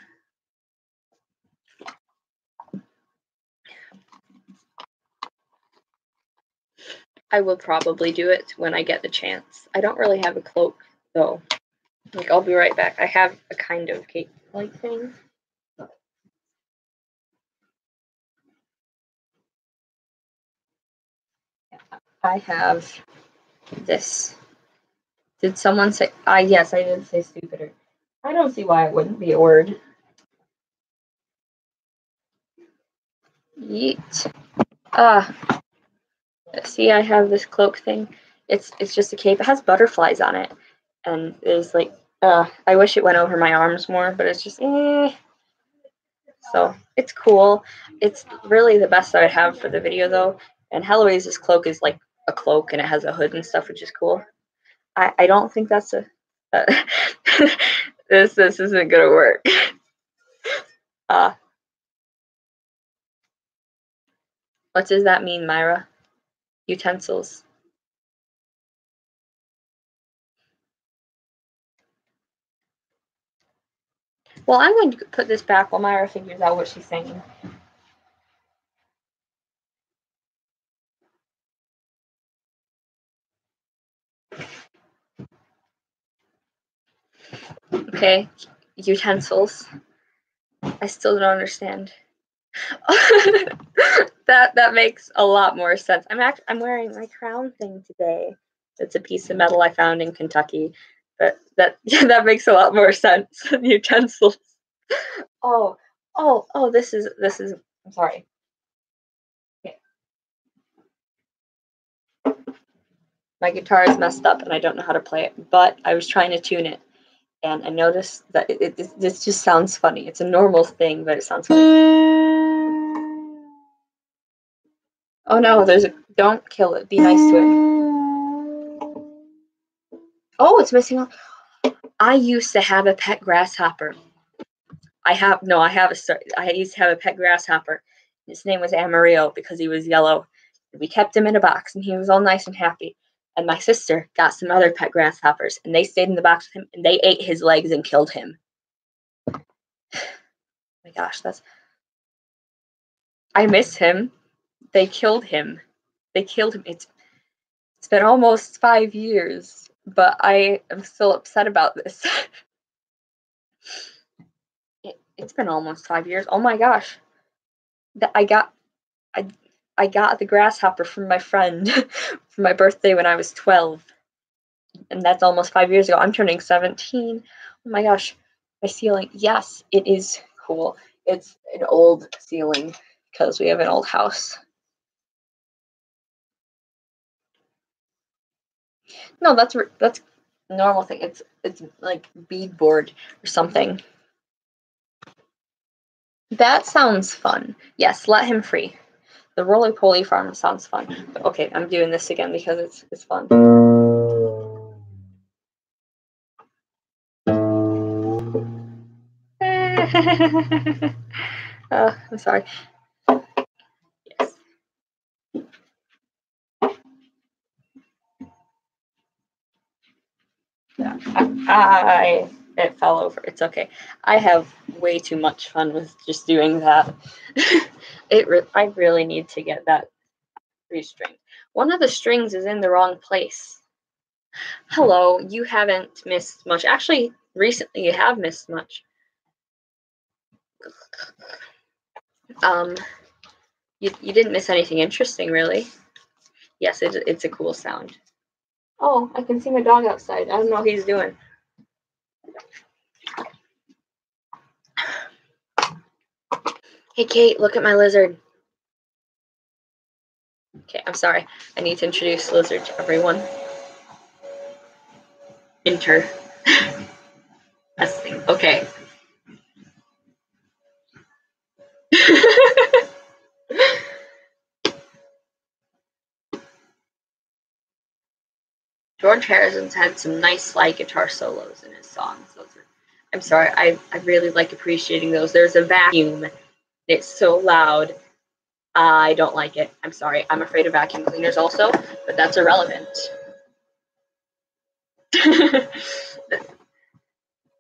I will probably do it when I get the chance. I don't really have a cloak, though. Like, I'll be right back. I have a kind of cape-like thing. I have this. Did someone say? Yes, I did say stupider. I don't see why it wouldn't be a word. Yeet. See, I have this cloak thing. It's just a cape. It has butterflies on it, and there's like, I wish it went over my arms more, but it's just, So it's cool. It's really the best I would have for the video though. And Heloise's cloak is like a cloak, and it has a hood and stuff, which is cool. I don't think that's a. This isn't gonna work. What does that mean, Myra? Utensils. Well, I'm going to put this back while Myra figures out what she's saying. Okay, utensils. I still don't understand. that makes a lot more sense. I'm wearing my crown thing today. It's a piece of metal I found in Kentucky. But that makes a lot more sense. Utensils. Oh, Oh, this is, I'm sorry. Okay. My guitar is messed up and I don't know how to play it, but I was trying to tune it and I noticed that this just sounds funny. It's a normal thing, but it sounds funny. Oh no, don't kill it. Be nice to it. Oh, it's missing. I used to have a pet grasshopper. I used to have a pet grasshopper. His name was Amarillo because he was yellow. We kept him in a box and he was all nice and happy. And my sister got some other pet grasshoppers and they stayed in the box with him and they ate his legs and killed him. My gosh, I miss him. They killed him. It's been almost 5 years, but I am still upset about this. It's been almost 5 years. Oh my gosh. I got the grasshopper from my friend for my birthday when I was 12. And that's almost 5 years ago. I'm turning 17. Oh my gosh. My ceiling. Yes, it is cool. It's an old ceiling because we have an old house. No, that's a normal thing. It's like beadboard or something. That sounds fun. Yes, let him free. The roly-poly farm sounds fun. But okay, I'm doing this again because it's fun. I'm sorry. Yes. Yeah, it fell over. It's okay. I have way too much fun with just doing that. I really need to get that restringed. One of the strings is in the wrong place. Hello, you haven't missed much. Actually, recently you have missed much. You didn't miss anything interesting, really. Yes, it's a cool sound. Oh, I can see my dog outside. I don't know what he's doing. Hey, Kate, look at my lizard. Okay, I'm sorry. I need to introduce Lizard to everyone. Enter. Testing. Okay. George Harrison's had some nice slide guitar solos in his songs. I'm sorry, I really like appreciating those. There's a vacuum. It's so loud. I don't like it. I'm sorry. I'm afraid of vacuum cleaners also, but that's irrelevant.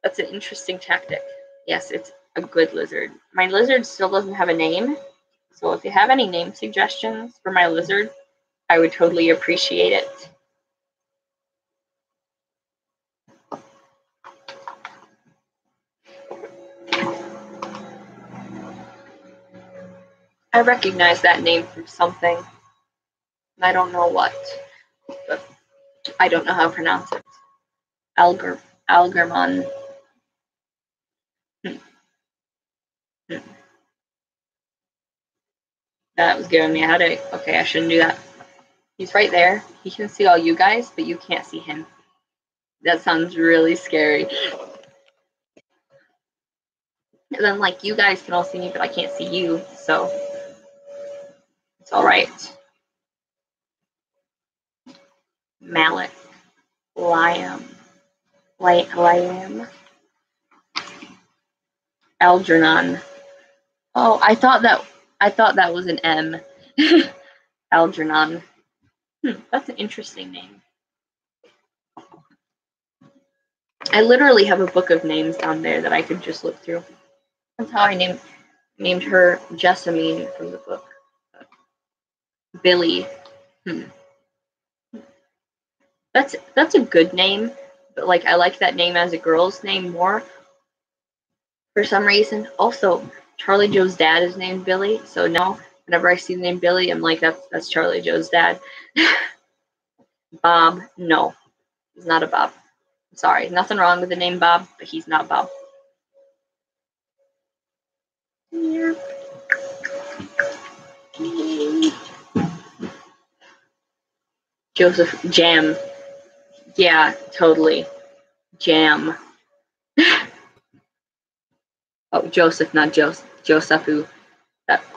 That's an interesting tactic. Yes, it's a good lizard. My lizard still doesn't have a name, so if you have any name suggestions for my lizard, I would totally appreciate it. I recognize that name from something. I don't know what, but I don't know how to pronounce it. Algerman. That was giving me a headache. Okay, I shouldn't do that. He's right there. He can see all you guys, but you can't see him. That sounds really scary. And then, like, you guys can all see me, but I can't see you, so it's all right. Malik. Liam. Algernon. Oh, I thought that was an M. Algernon. That's an interesting name. I literally have a book of names down there that I could just look through. That's how I named her Jessamine from the book. Billy. That's a good name, but like I like that name as a girl's name more for some reason. Also, Charlie Joe's dad is named Billy, so now whenever I see the name Billy, I'm like, that's Charlie Joe's dad. Bob, no, he's not a Bob. Sorry, nothing wrong with the name Bob, but he's not Bob. Joseph Jam. Yeah, totally. Jam. Oh, Joseph, not Joseph. Josephu.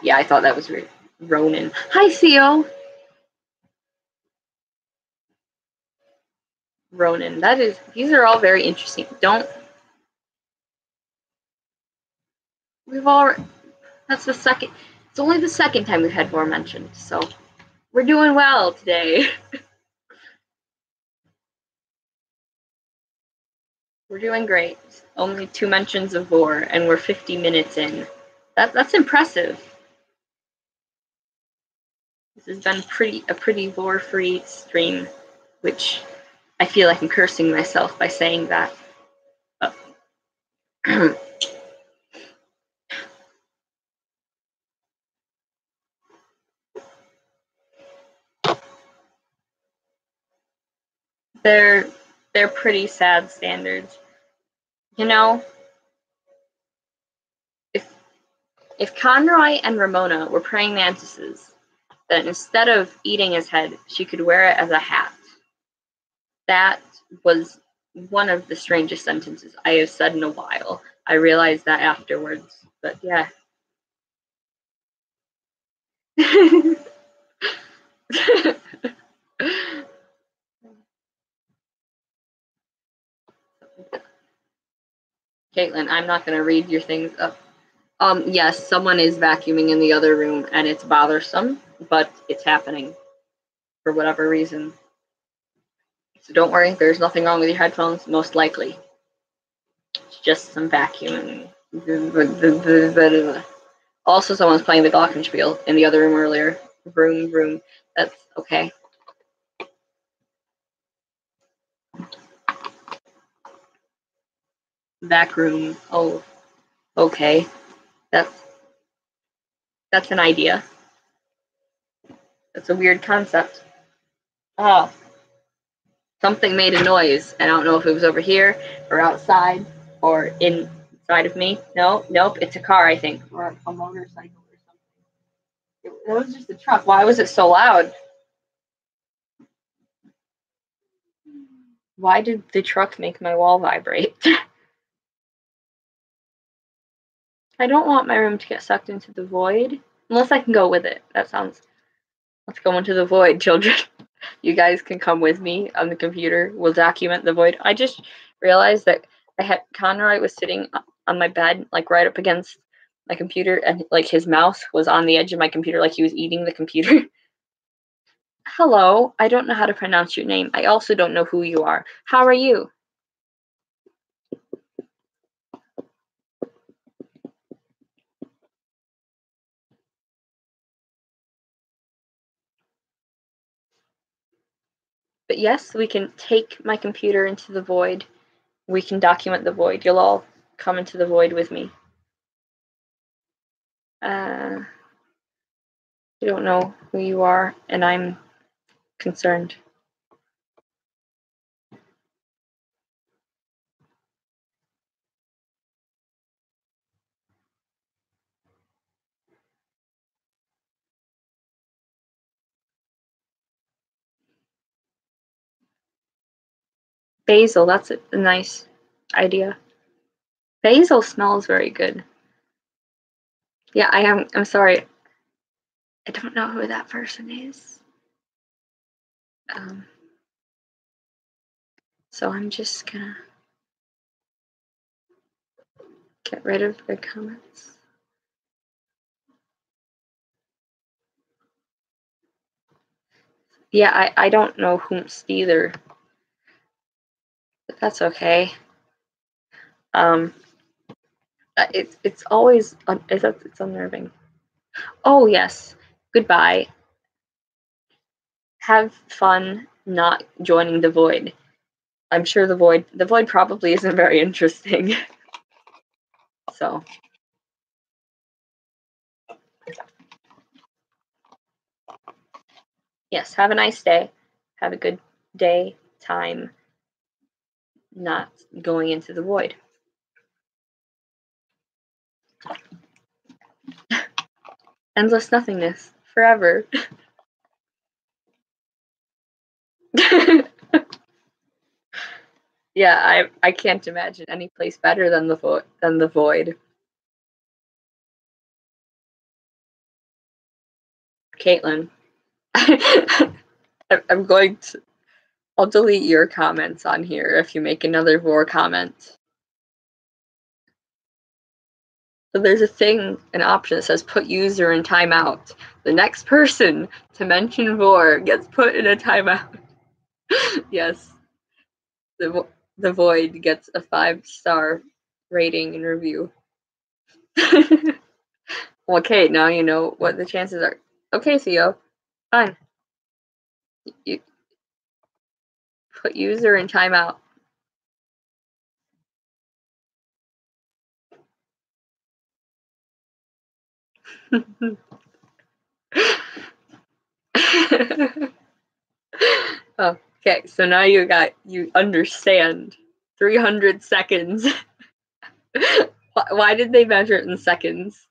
Yeah, I thought that was Ronan. Hi, Theo. Ronan. These are all very interesting. That's the second, it's only the second time we've had Vor mentioned, so we're doing well today. We're doing great. Only 2 mentions of Vor, and we're 50 minutes in. That's impressive. This has been a pretty Vor-free stream, which I feel like I'm cursing myself by saying that. They're pretty sad standards. You know, if Conroy and Ramona were praying mantises, then instead of eating his head, she could wear it as a hat. That was one of the strangest sentences I have said in a while. I realized that afterwards, but yeah. Caitlin, I'm not going to read your things up. Yes, someone is vacuuming in the other room, and it's bothersome, but it's happening for whatever reason. So don't worry, there's nothing wrong with your headphones, most likely. It's just some vacuuming. Also, someone's playing the Glockenspiel in the other room earlier. Room. That's okay. Back room. Oh, okay. That's an idea. That's a weird concept. Oh, something made a noise. I don't know if it was over here or outside or inside of me. Nope. It's a car, I think, or a motorcycle or something. It was just a truck. Why was it so loud? Why did the truck make my wall vibrate? I don't want my room to get sucked into the void. Unless I can go with it. Let's go into the void, children. You guys can come with me on the computer. We'll document the void. I just realized that Conroy was sitting on my bed, like right up against my computer, and like his mouth was on the edge of my computer, like he was eating the computer. Hello, I don't know how to pronounce your name. I also don't know who you are. How are you? But yes, we can take my computer into the void. We can document the void. You'll all come into the void with me. I don't know who you are, and I'm concerned. Basil, that's a nice idea. Basil smells very good. Yeah, I'm sorry. I don't know who that person is. So I'm just gonna get rid of the comments. Yeah, I don't know whomst either. But that's okay. It's always it's unnerving. Oh yes. Goodbye. Have fun not joining the void. I'm sure the void probably isn't very interesting. So yes, have a nice day. Have a good day, time, not going into the void. Endless nothingness. Forever. Yeah, I can't imagine any place better than the void. Caitlin. I'm going to. I'll delete your comments on here if you make another Vor comment. So there's a thing, an option that says put user in timeout. The next person to mention Vor gets put in a timeout. Yes. The void gets a 5-star rating and review. Okay, now you know what the chances are. Okay, Theo. Fine. You put user in timeout. Okay, so now you understand 300 seconds. Why did they measure it in seconds?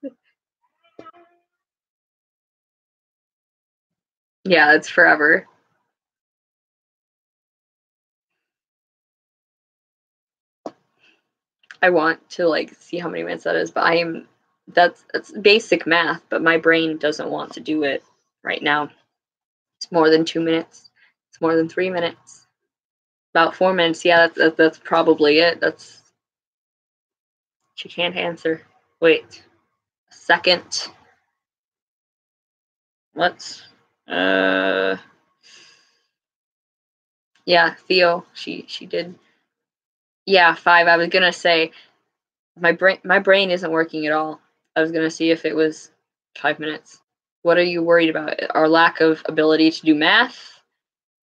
Yeah, it's forever. I want to like see how many minutes that is, but that's basic math, but my brain doesn't want to do it right now. It's more than 2 minutes. It's more than 3 minutes. About 4 minutes. Yeah, that's probably it. She can't answer. Wait. A second. Let's yeah, Theo, she did. Yeah, 5. I was gonna say my brain isn't working at all. I was gonna see if it was 5 minutes. What are you worried about? Our lack of ability to do math,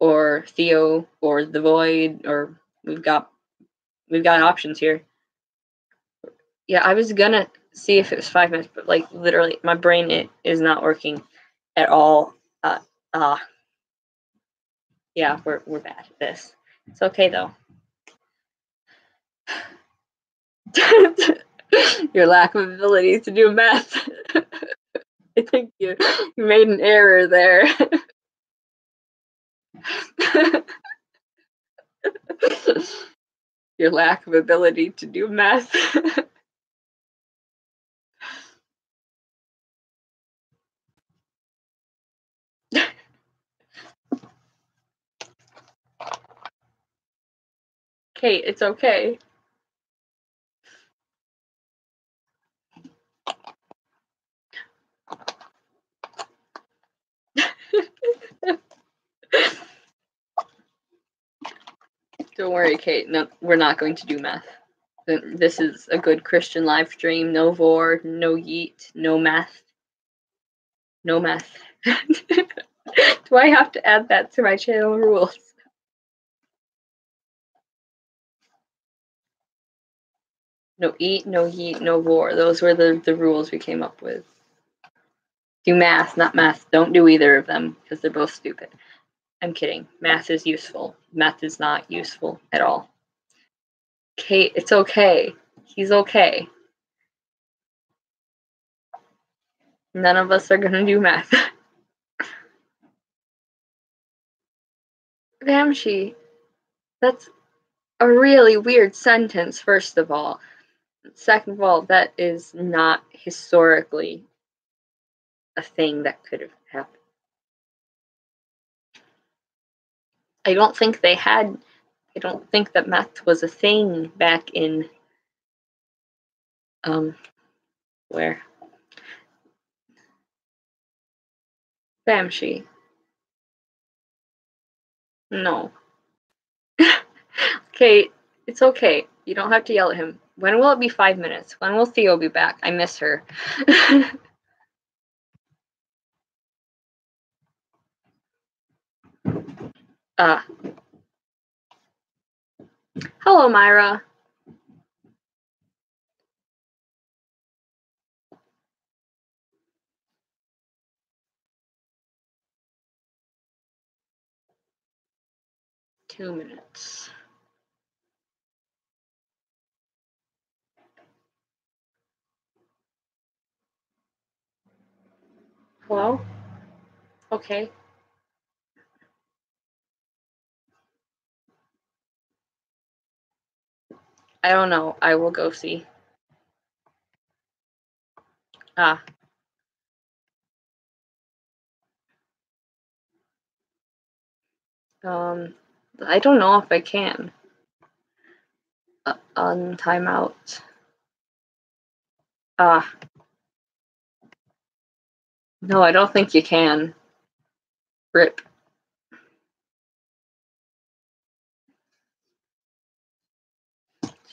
or Theo, or the void, or we've got options here. Yeah, I was gonna see if it was 5 minutes, but like literally, my brain is not working at all. Yeah, we're bad at this. It's okay though. Your lack of ability to do math. I think you made an error there. Your lack of ability to do math. Kate, it's okay. Don't worry, Kate. No, we're not going to do math. This is a good Christian live stream. No vor, no yeet, no math. No math. Do I have to add that to my channel rules? No eat, no yeet, no vor. Those were the rules we came up with. Do math, not math. Don't do either of them because they're both stupid. I'm kidding. Math is useful. Math is not useful at all. Kate, it's okay. He's okay. None of us are gonna do math. Vamshi, that's a really weird sentence, first of all. Second of all, that is not historically a thing that could have happened. I don't think that math was a thing back in where? Vamshi. No. Kate, it's okay. You don't have to yell at him. When will it be 5 minutes? When will Theo be back? I miss her. Hello, Myra. Two minutes. Hello? Okay. I don't know. I will go see. Ah. I don't know if I can. On timeout. Ah. No, I don't think you can. Rip.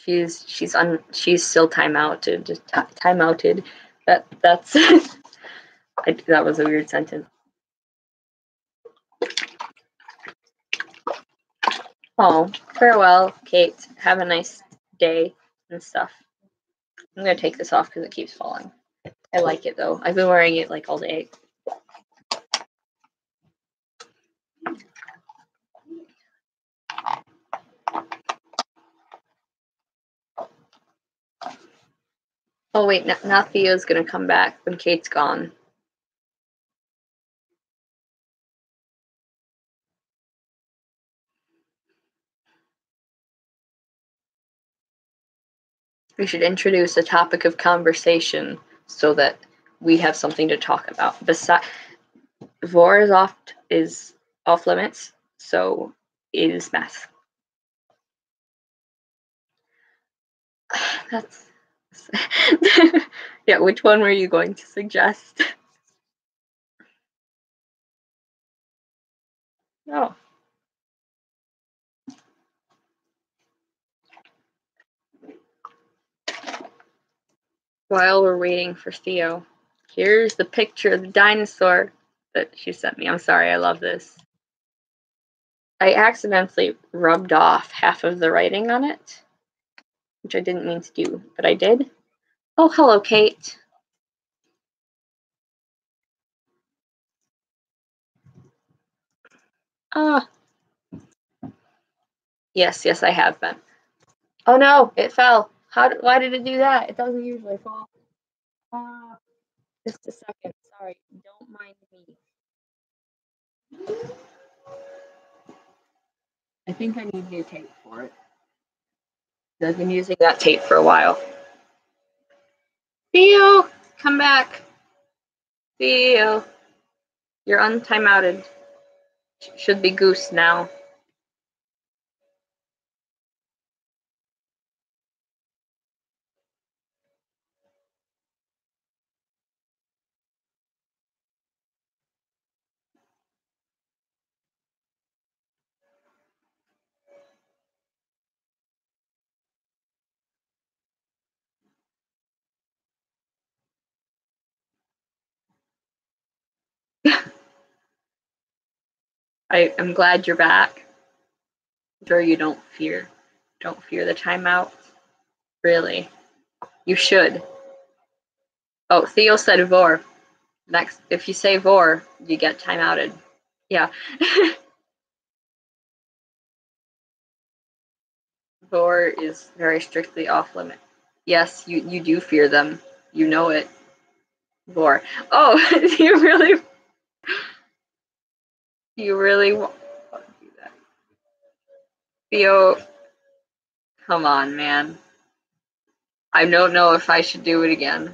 She's still timeouted. Timeouted. That's that was a weird sentence. Oh, farewell, Kate. Have a nice day and stuff. I'm gonna take this off because it keeps falling. I like it though. I've been wearing it like all day. Oh wait, now Theo's gonna come back when Kate's gone. We should introduce a topic of conversation so that we have something to talk about. Besides, Vor is off limits, so is math. That's yeah. Which one were you going to suggest? Oh. While we're waiting for Theo, here's the picture of the dinosaur that she sent me. I'm sorry, I love this. I accidentally rubbed off half of the writing on it, which I didn't mean to do, but I did. Oh, hello, Kate. Ah. Yes, I have been. Oh no, it fell. Why did it do that? It doesn't usually fall. Just a second. Sorry, don't mind me. I think I need new tape for it. I've been using that tape for a while. Theo, come back. Theo, you're untimeouted. Should be Goose now. I am glad you're back. I'm sure you don't fear the timeout. Really, you should. Oh, Theo said Vor. Next, if you say Vor, you get timeouted. Yeah. Vor is very strictly off limit. Yes, you do fear them. You know it. Vor. Oh, you really want to do that? Theo, come on, man. I don't know if I should do it again.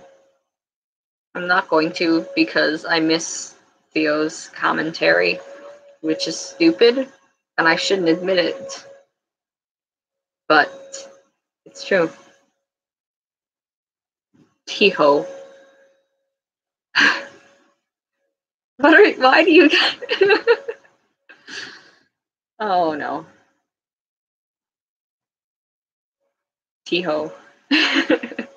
I'm not going to because I miss Theo's commentary, which is stupid, and I shouldn't admit it. But it's true. T-ho. Why do you Oh no. T-ho. I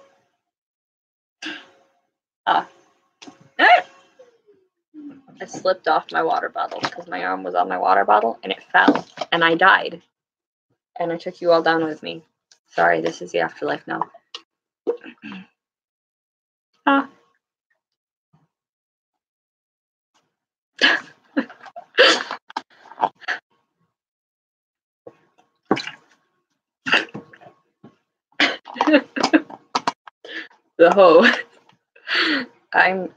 slipped off my water bottle because my arm was on my water bottle and it fell and I died. And I took you all down with me. Sorry, this is the afterlife now. The hoe. I'm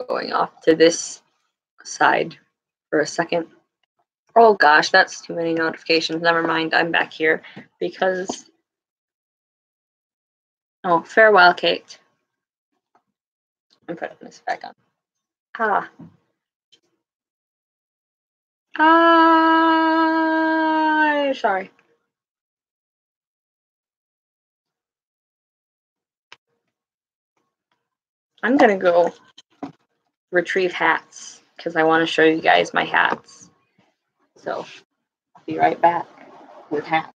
going off to this outside for a second. Oh gosh, that's too many notifications. Never mind, I'm back here because... Oh, farewell, Kate. I'm putting this back on. Sorry. I'm gonna go retrieve hats because I want to show you guys my hats. So I'll be right back with hats.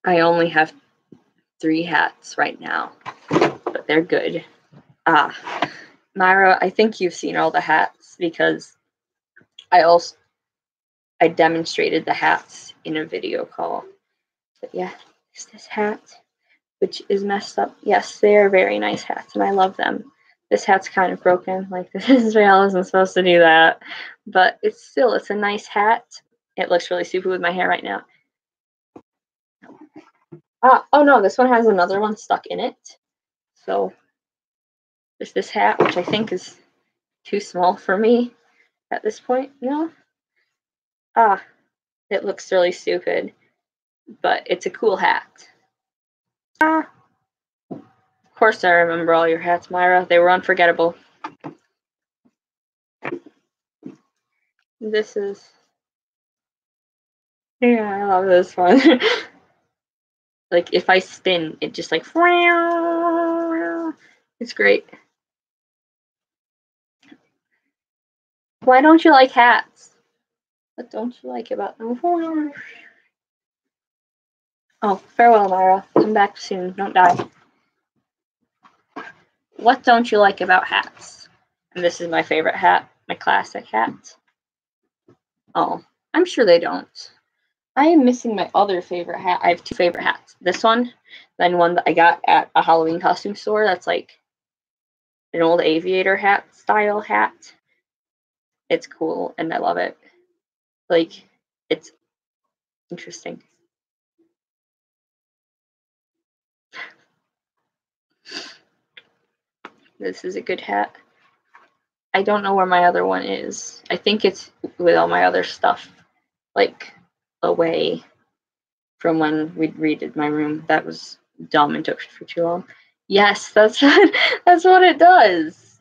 I only have 3 hats right now, but they're good. Myra, I think you've seen all the hats because I demonstrated the hats in a video call. But yeah, it's this hat, which is messed up. Yes, they are very nice hats, and I love them. This hat's kind of broken. Like, this Israel isn't supposed to do that. But it's a nice hat. It looks really stupid with my hair right now. Oh no, this one has another one stuck in it. So there's this hat, which I think is too small for me at this point. No? It looks really stupid. But it's a cool hat. Of course I remember all your hats, Myra. They were unforgettable. This is... Yeah, I love this one. Like, if I spin, it just like... It's great. Why don't you like hats? What don't you like about them? Oh, farewell, Myra. Come back soon. Don't die. What don't you like about hats? And this is my favorite hat, my classic hat. Oh, I'm sure they don't. I am missing my other favorite hat. I have 2 favorite hats. This one, then one that I got at a Halloween costume store that's like an old aviator hat style hat. It's cool and I love it. Like, it's interesting. This is a good hat. I don't know where my other one is. I think it's with all my other stuff, like, away from when we redid my room. That was dumb and took for too long. Yes, that's what it does.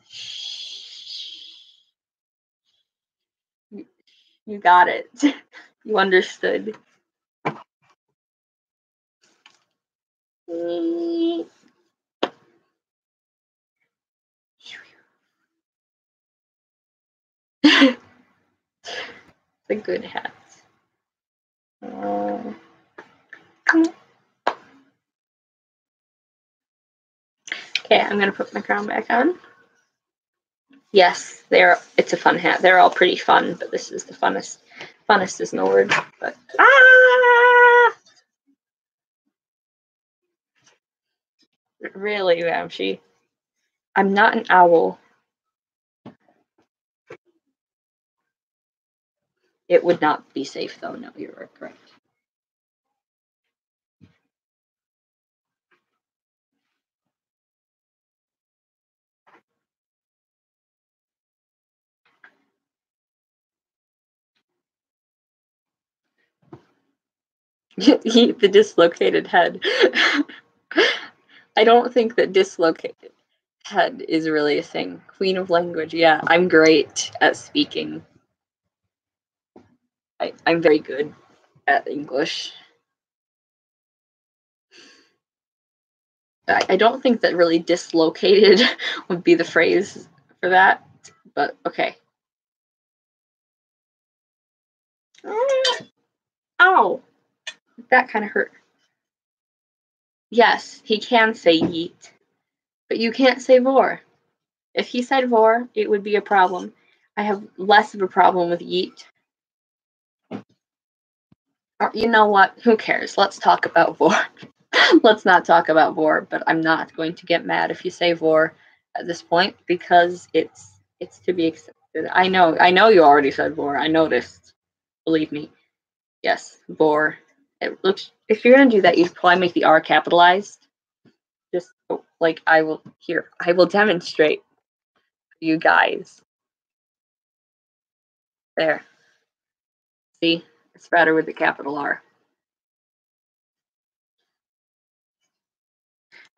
You got it. You understood. It's a good hat. Okay, I'm gonna put my crown back on. Yes, it's a fun hat. They're all pretty fun, but this is the funnest. Funnest is no word, but really, Ramsey. I'm not an owl. It would not be safe, though. No, you're correct. Eat the dislocated head. I don't think that dislocated head is really a thing. Queen of language, yeah. I'm great at speaking. I'm very good at English. I don't think that really dislocated would be the phrase for that, but okay. Ow! That kind of hurt. Yes, he can say yeet, but you can't say vor. If he said vor, it would be a problem. I have less of a problem with yeet. Or, you know what? Who cares? Let's talk about vor. Let's not talk about vor, but I'm not going to get mad if you say vor at this point because it's to be expected. I know you already said Vor. I noticed. Believe me. Yes, Vor. It looks. If you're gonna do that, you'd probably make the R capitalized. Just like I will here. I will demonstrate for you guys. There. See, it's better with the capital R.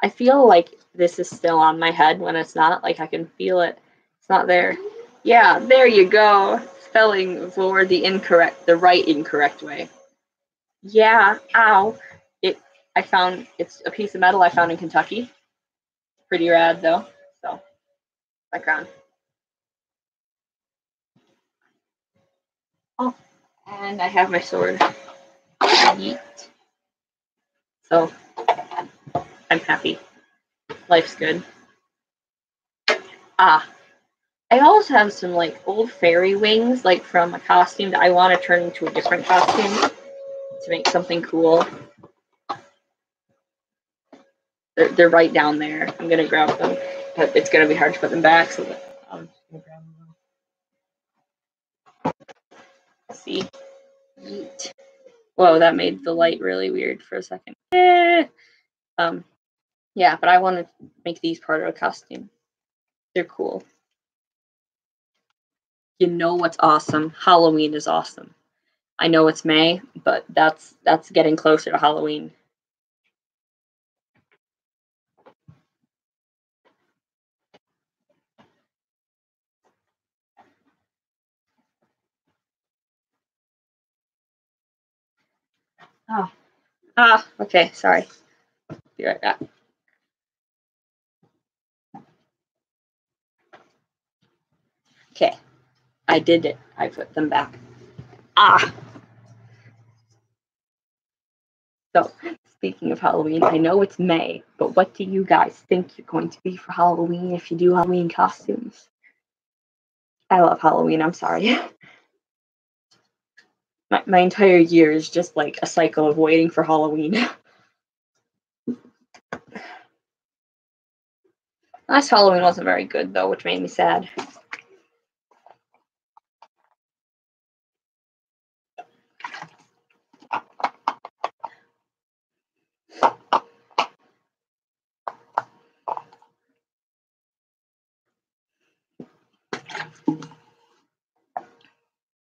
I feel like this is still on my head when it's not. Like I can feel it. It's not there. Yeah, there you go. Spelling Vor the right incorrect way. Yeah, ow. I found it's a piece of metal I found in Kentucky. Pretty rad though. So background. Oh, and I have my sword. Yeet. So I'm happy. Life's good. Ah. I also have some like old fairy wings, like from a costume that I want to turn into a different costume to make something cool. They're right down there. I'm gonna grab them, but it's gonna be hard to put them back. So I'm just gonna grab them. See, yeet. Whoa, that made the light really weird for a second. Yeah, but I want to make these part of a costume. They're cool. You know what's awesome? Halloween is awesome. I know it's May, but that's getting closer to Halloween. Oh. Okay, sorry. Be right back. Okay, I did it. I put them back. So, speaking of Halloween, I know it's May, but what do you guys think you're going to be for Halloween if you do Halloween costumes? I love Halloween, I'm sorry. My entire year is just like a cycle of waiting for Halloween. Last Halloween wasn't very good, though, which made me sad.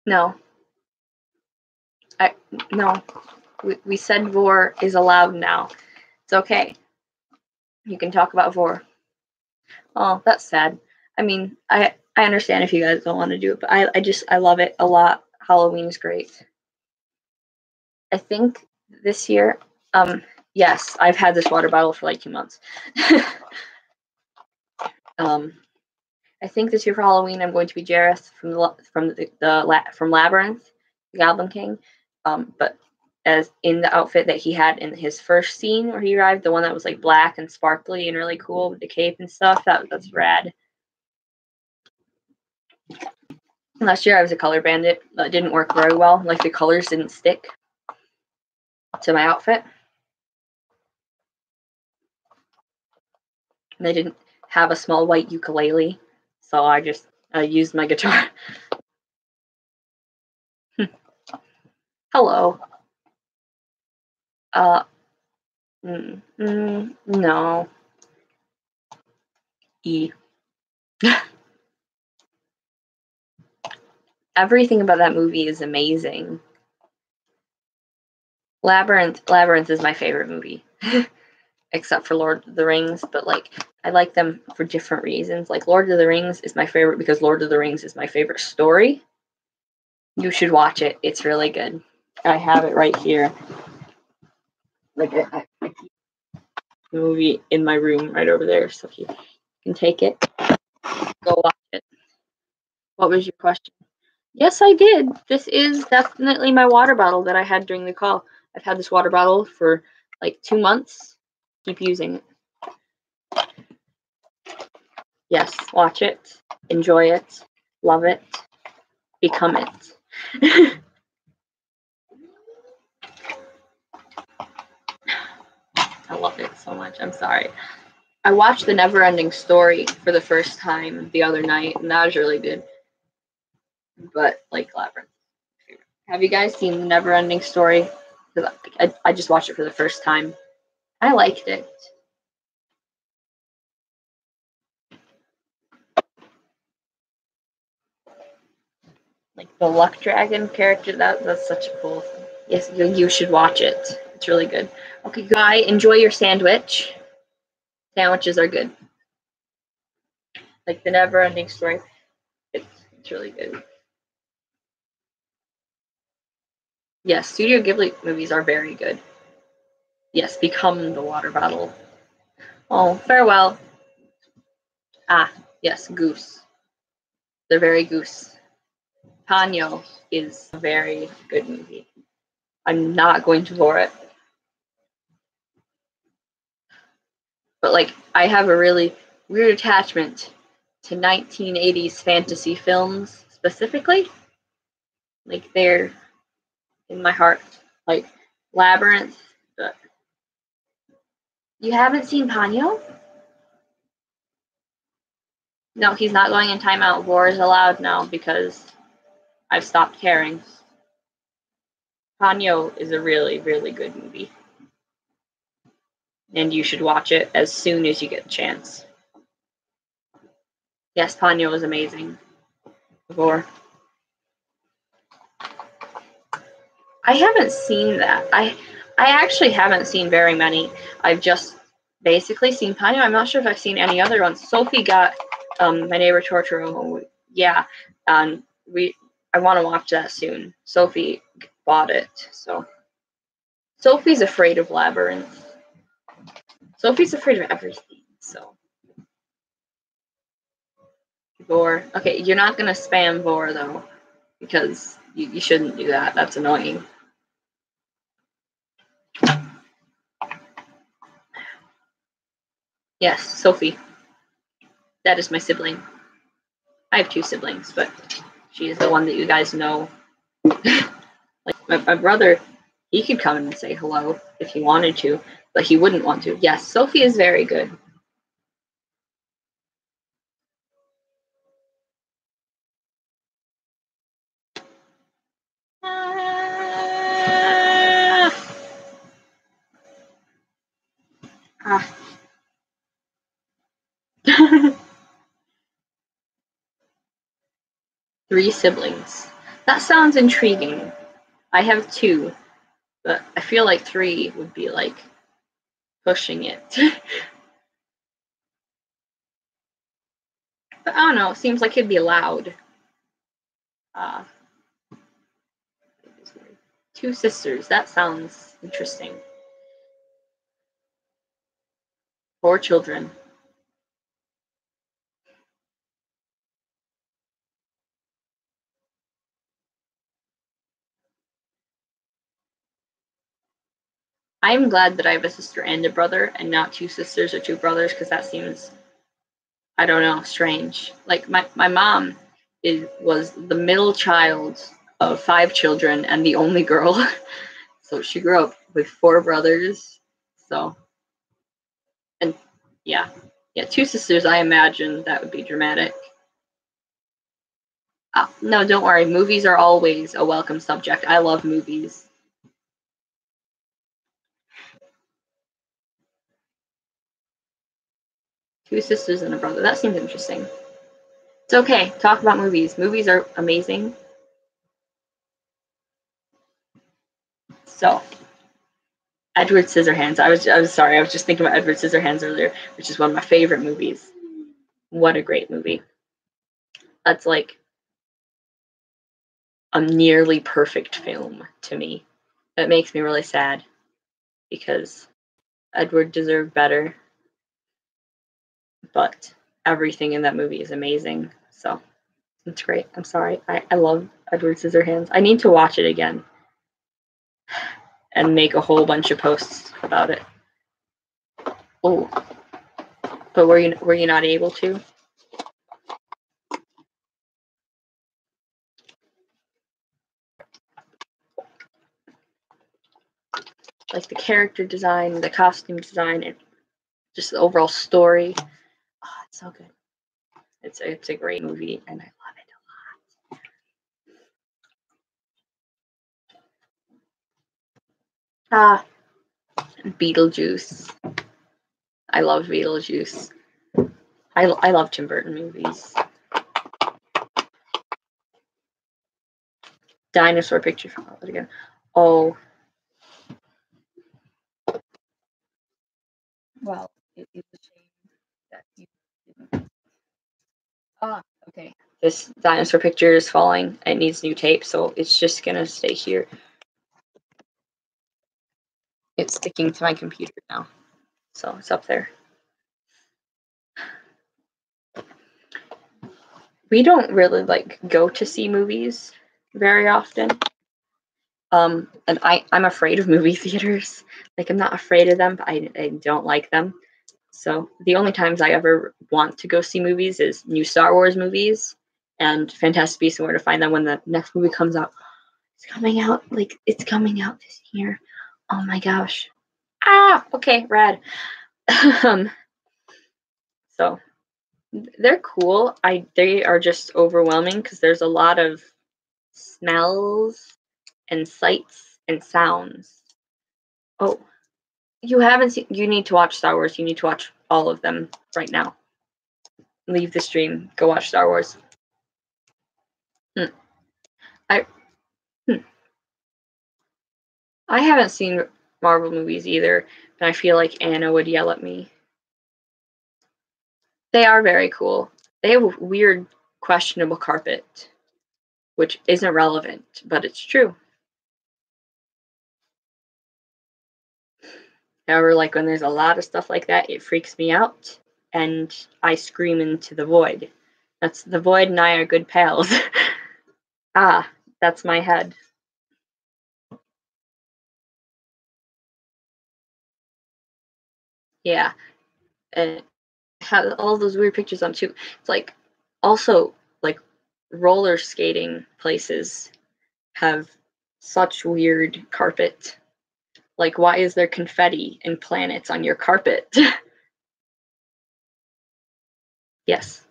No. No. We said Vor is allowed now. It's okay. You can talk about Vor. Oh, that's sad. I mean, I understand if you guys don't want to do it, but I love it a lot. Halloween is great. I think this year, yes, I've had this water bottle for like 2 months. I think this year for Halloween I'm going to be Jareth from Labyrinth, the Goblin King. But as in the outfit that he had in his first scene where he arrived, the one that was like black and sparkly and really cool with the cape and stuff. That's rad. Last year I was a color bandit. That didn't work very well. Like the colors didn't stick to my outfit. And they didn't have a small white ukulele, so I just used my guitar. Hello. No. E. Everything about that movie is amazing. Labyrinth is my favorite movie. Except for Lord of the Rings, but like I like them for different reasons. Like Lord of the Rings is my favorite because Lord of the Rings is my favorite story. You should watch it. It's really good. I have it right here. Like I keep the movie in my room right over there, so you can take it. Go watch it. What was your question? Yes, I did. This is definitely my water bottle that I had during the call. I've had this water bottle for like 2 months. Keep using it. Yes, watch it, enjoy it, love it, become it. I love it so much. I'm sorry. I watched The Neverending Story for the first time the other night, and that was really good. but like Labyrinth. Have you guys seen The Neverending Story? Because I just watched it for the first time. I liked it. Like the Luck Dragon character, that's such a cool thing. Yes, you should watch it. It's really good. Okay, Guy, enjoy your sandwich. Sandwiches are good. Like The Neverending Story, it's really good. Yes, Studio Ghibli movies are very good. Yes, Become the Water Bottle. Oh, farewell. Ah, yes, Goose. They're very Goose. Ponyo is a very good movie. I'm not going to bore it. But like I have a really weird attachment to 1980s fantasy films specifically. Like they're in my heart. Like Labyrinth. But you haven't seen Ponyo? No, he's not going in timeout. War is allowed now because I've stopped caring. Ponyo is a really, really good movie. And you should watch it as soon as you get a chance. Yes, Ponyo is amazing. War. I haven't seen that. I actually haven't seen very many. I've just basically seen Ponyo. I'm not sure if I've seen any other ones. Sophie got My Neighbor Totoro. Yeah, I want to watch that soon. Sophie bought it, so Sophie's afraid of Labyrinth. Sophie's afraid of everything. So Vor. Okay, you're not gonna spam Vor though, because you shouldn't do that. That's annoying. Yes, Sophie. That is my sibling. I have two siblings, but she is the one that you guys know. Like my brother, he could come and say hello if he wanted to, but he wouldn't want to. Yes, Sophie is very good. Ah. 3 siblings. That sounds intriguing. I have 2, but I feel like 3 would be like pushing it. But I don't know. It seems like it'd be loud. Uh, 2 sisters. That sounds interesting. 4 children. I'm glad that I have a sister and a brother and not 2 sisters or 2 brothers because that seems, I don't know, strange. Like my mom was the middle child of 5 children and the only girl. So she grew up with 4 brothers. So, and yeah. Yeah, 2 sisters, I imagine that would be dramatic. No, don't worry. Movies are always a welcome subject. I love movies. 2 sisters and a brother. That seems interesting. It's okay. Talk about movies. Movies are amazing. So, Edward Scissorhands. I was sorry. I was just thinking about Edward Scissorhands earlier, which is one of my favorite movies. What a great movie. That's like a nearly perfect film to me. That makes me really sad because Edward deserved better, but everything in that movie is amazing. So it's great. I'm sorry. I love Edward Scissorhands. I need to watch it again and make a whole bunch of posts about it. Oh, but were you not able to? Like the character design, the costume design, and just the overall story. Oh, it's so good. It's a great movie, and I love it a lot. Ah, Beetlejuice. I love Beetlejuice. I love Tim Burton movies. Dinosaur picture again. Oh. Well, it is a shame that you didn't. Ah, okay. This dinosaur picture is falling. It needs new tape, so it's just gonna stay here. It's sticking to my computer now, so it's up there. We don't really go to see movies very often. And I'm afraid of movie theaters. I'm not afraid of them, but I don't like them. So the only times I ever want to go see movies is new Star Wars movies and Fantastic Beasts and Where to Find Them when the next movie comes out. It's coming out this year. Oh my gosh. Ah, okay, rad. So they're cool. They are just overwhelming because there's a lot of smells and sights and sounds. Oh, you haven't seen. You need to watch Star Wars. You need to watch all of them right now. Leave the stream. Go watch Star Wars. I I haven't seen Marvel movies either, and I feel like Anna would yell at me. They are very cool. They have a weird, questionable carpet, which isn't relevant, but it's true. However, when there's a lot of stuff like that, it freaks me out, and I scream into the void. That's the void, and I are good pals. Ah, that's my head. Yeah, and have all those weird pictures on too. It's also roller skating places have such weird carpet. Why is there confetti and planets on your carpet? Yes.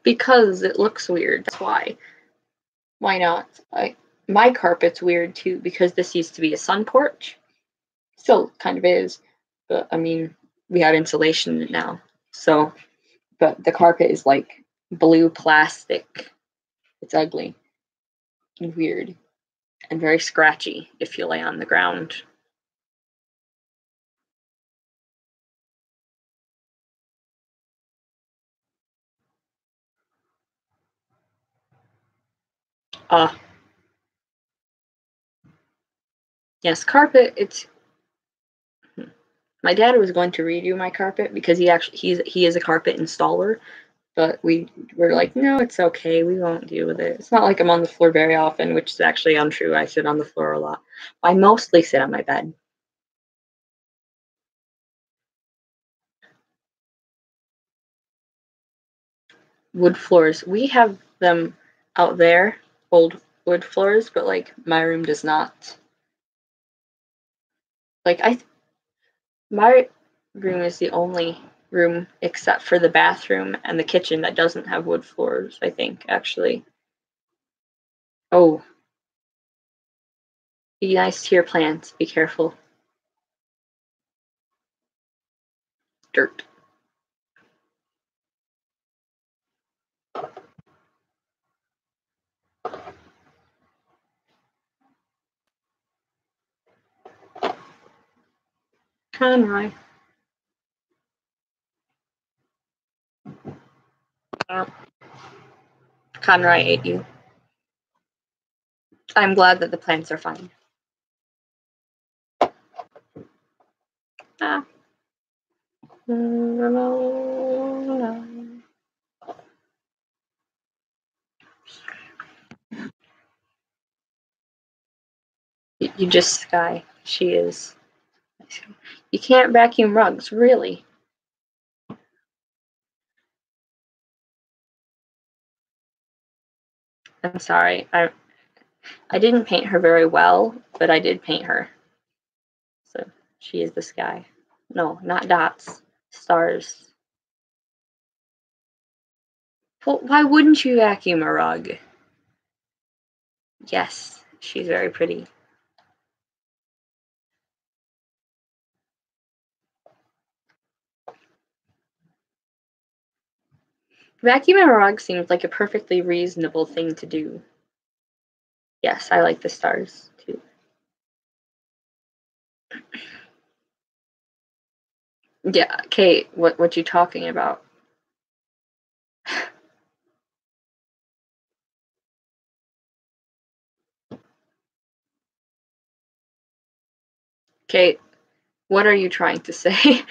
Because it looks weird. That's why. Why not? My carpet's weird too because this used to be a sun porch. Still kind of is. But I mean, we have insulation now. So, but the carpet is blue plastic. It's ugly and weird and very scratchy if you lay on the ground. Yes, carpet. It's my dad was going to redo my carpet because he is a carpet installer, but we were like, no, it's okay. We won't deal with it. It's not like I'm on the floor very often, which is actually untrue. I sit on the floor a lot. I mostly sit on my bed. Wood floors. We have them out there, old wood floors, but my room does not. My room is the only room except for the bathroom and the kitchen that doesn't have wood floors, I think, actually. Oh, be nice to your plants. Be careful. Dirt. Conroy. Oh, Conroy ate you. I'm glad that the plants are fine. Ah. You just Sky. She is. You can't vacuum rugs, really. I'm sorry. I didn't paint her very well, but I did paint her. So she is the sky. No, not dots. Stars. Well, why wouldn't you vacuum a rug? Yes, she's very pretty. Vacuuming a rug seems like a perfectly reasonable thing to do. Yes, I like the stars too. Yeah, Kate, what you talking about? Kate, what are you trying to say?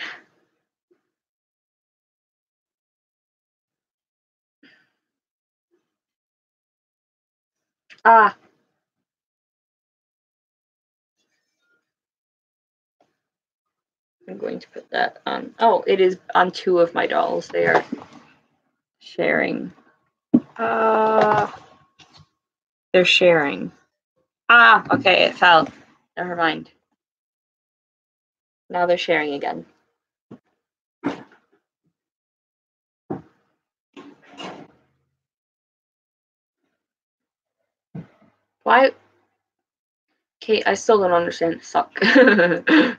Ah, I'm going to put that on. Oh, it is on two of my dolls. They are sharing. They're sharing. Ah, okay, it fell. Never mind. Now they're sharing again. Why? Kate, I still don't understand. Suck. Hi,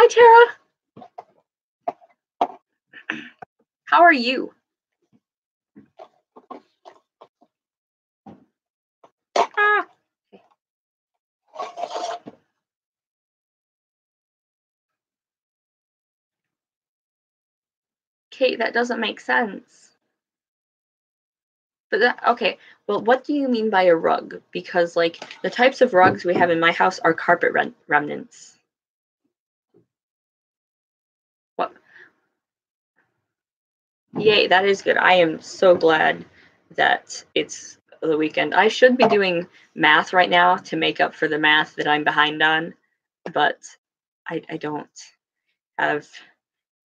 Tara. How are you? Ah. Kate, that doesn't make sense. But that, okay, well, what do you mean by a rug? Because, like, the types of rugs we have in my house are carpet remnants. What? Yay, that is good. I am so glad that it's the weekend. I should be doing math right now to make up for the math that I'm behind on, but I don't have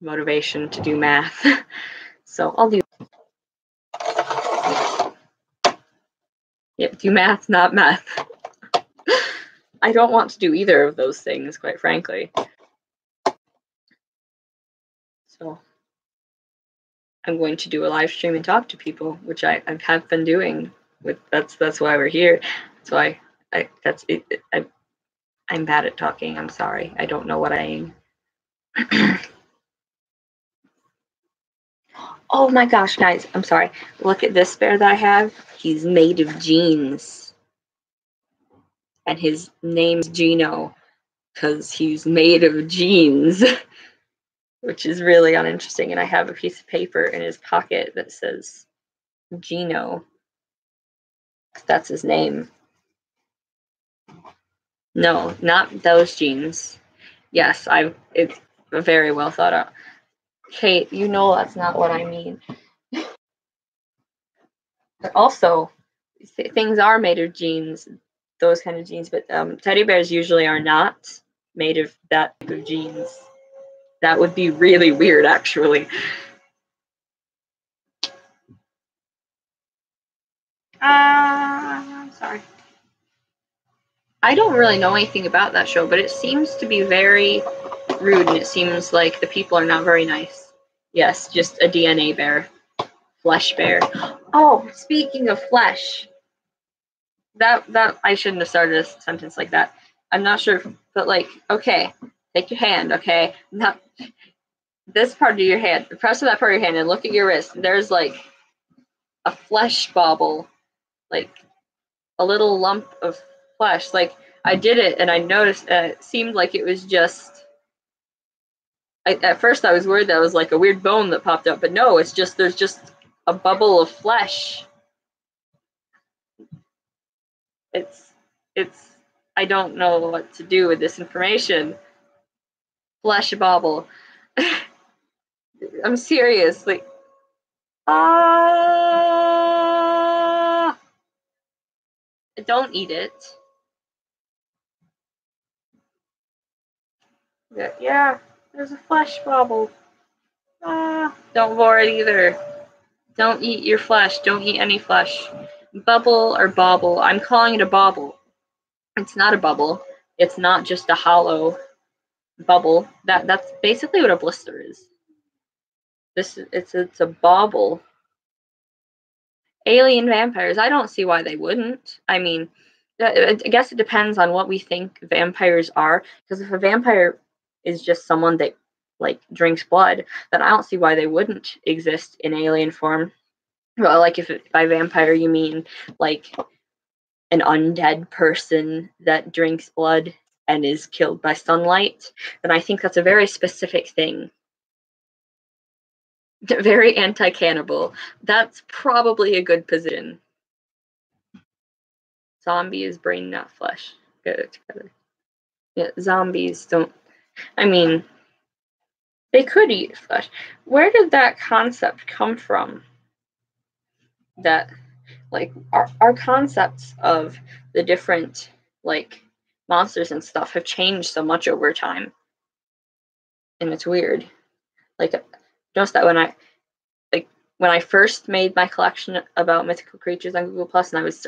motivation to do math. So I'll do. Yep, do math, not math. I don't want to do either of those things, quite frankly. So I'm going to do a live stream and talk to people, which I have been doing. That's why we're here. That's why that's it. I'm bad at talking. I'm sorry. I don't know what I am. Oh my gosh, guys! I'm sorry. Look at this bear that I have. He's made of jeans, and his name's Gino because he's made of jeans. Which is really uninteresting. And I have a piece of paper in his pocket that says Gino. That's his name. No, not those jeans. Yes, it's very well thought out. Kate, you know that's not what I mean. Also, things are made of jeans, those kind of jeans, but teddy bears usually are not made of that type of jeans. That would be really weird, actually. I'm sorry. I don't really know anything about that show, but it seems to be very rude, and it seems like the people are not very nice. Yes, just a DNA bear. Flesh bear. Oh, speaking of flesh, that I shouldn't have started a sentence like that. I'm not sure, but like, okay, take your hand, okay? Not this part of your hand. Press that part of your hand and look at your wrist. There's like a flesh bauble, like a little lump of flesh. Like I did it and I noticed it seemed like it was just. At first, I was worried that it was like a weird bone that popped up, but no, it's just there's just a bubble of flesh. It's I don't know what to do with this information. Flesh bobble. I'm serious. Like, don't eat it. Yeah, there's a flesh bobble. Don't bore it either. Don't eat your flesh. Don't eat any flesh. Bubble or bauble. I'm calling it a bauble. It's not a bubble. It's not just a hollow bubble. That's basically what a blister is. It's a bauble. Alien vampires, I don't see why they wouldn't. I mean, I guess it depends on what we think vampires are. Because if a vampire is just someone that like drinks blood, then I don't see why they wouldn't exist in alien form. Well, like if by vampire you mean like an undead person that drinks blood and is killed by sunlight, then I think that's a very specific thing. Very anti-cannibal. That's probably a good position. Zombie is brain, not flesh. Get it together. Yeah, zombies don't. I mean, they could eat flesh. Where did that concept come from? That, like, our concepts of the different, like, monsters and stuff have changed so much over time. And it's weird. Like, just that when I first made my collection about mythical creatures on Google Plus, and I was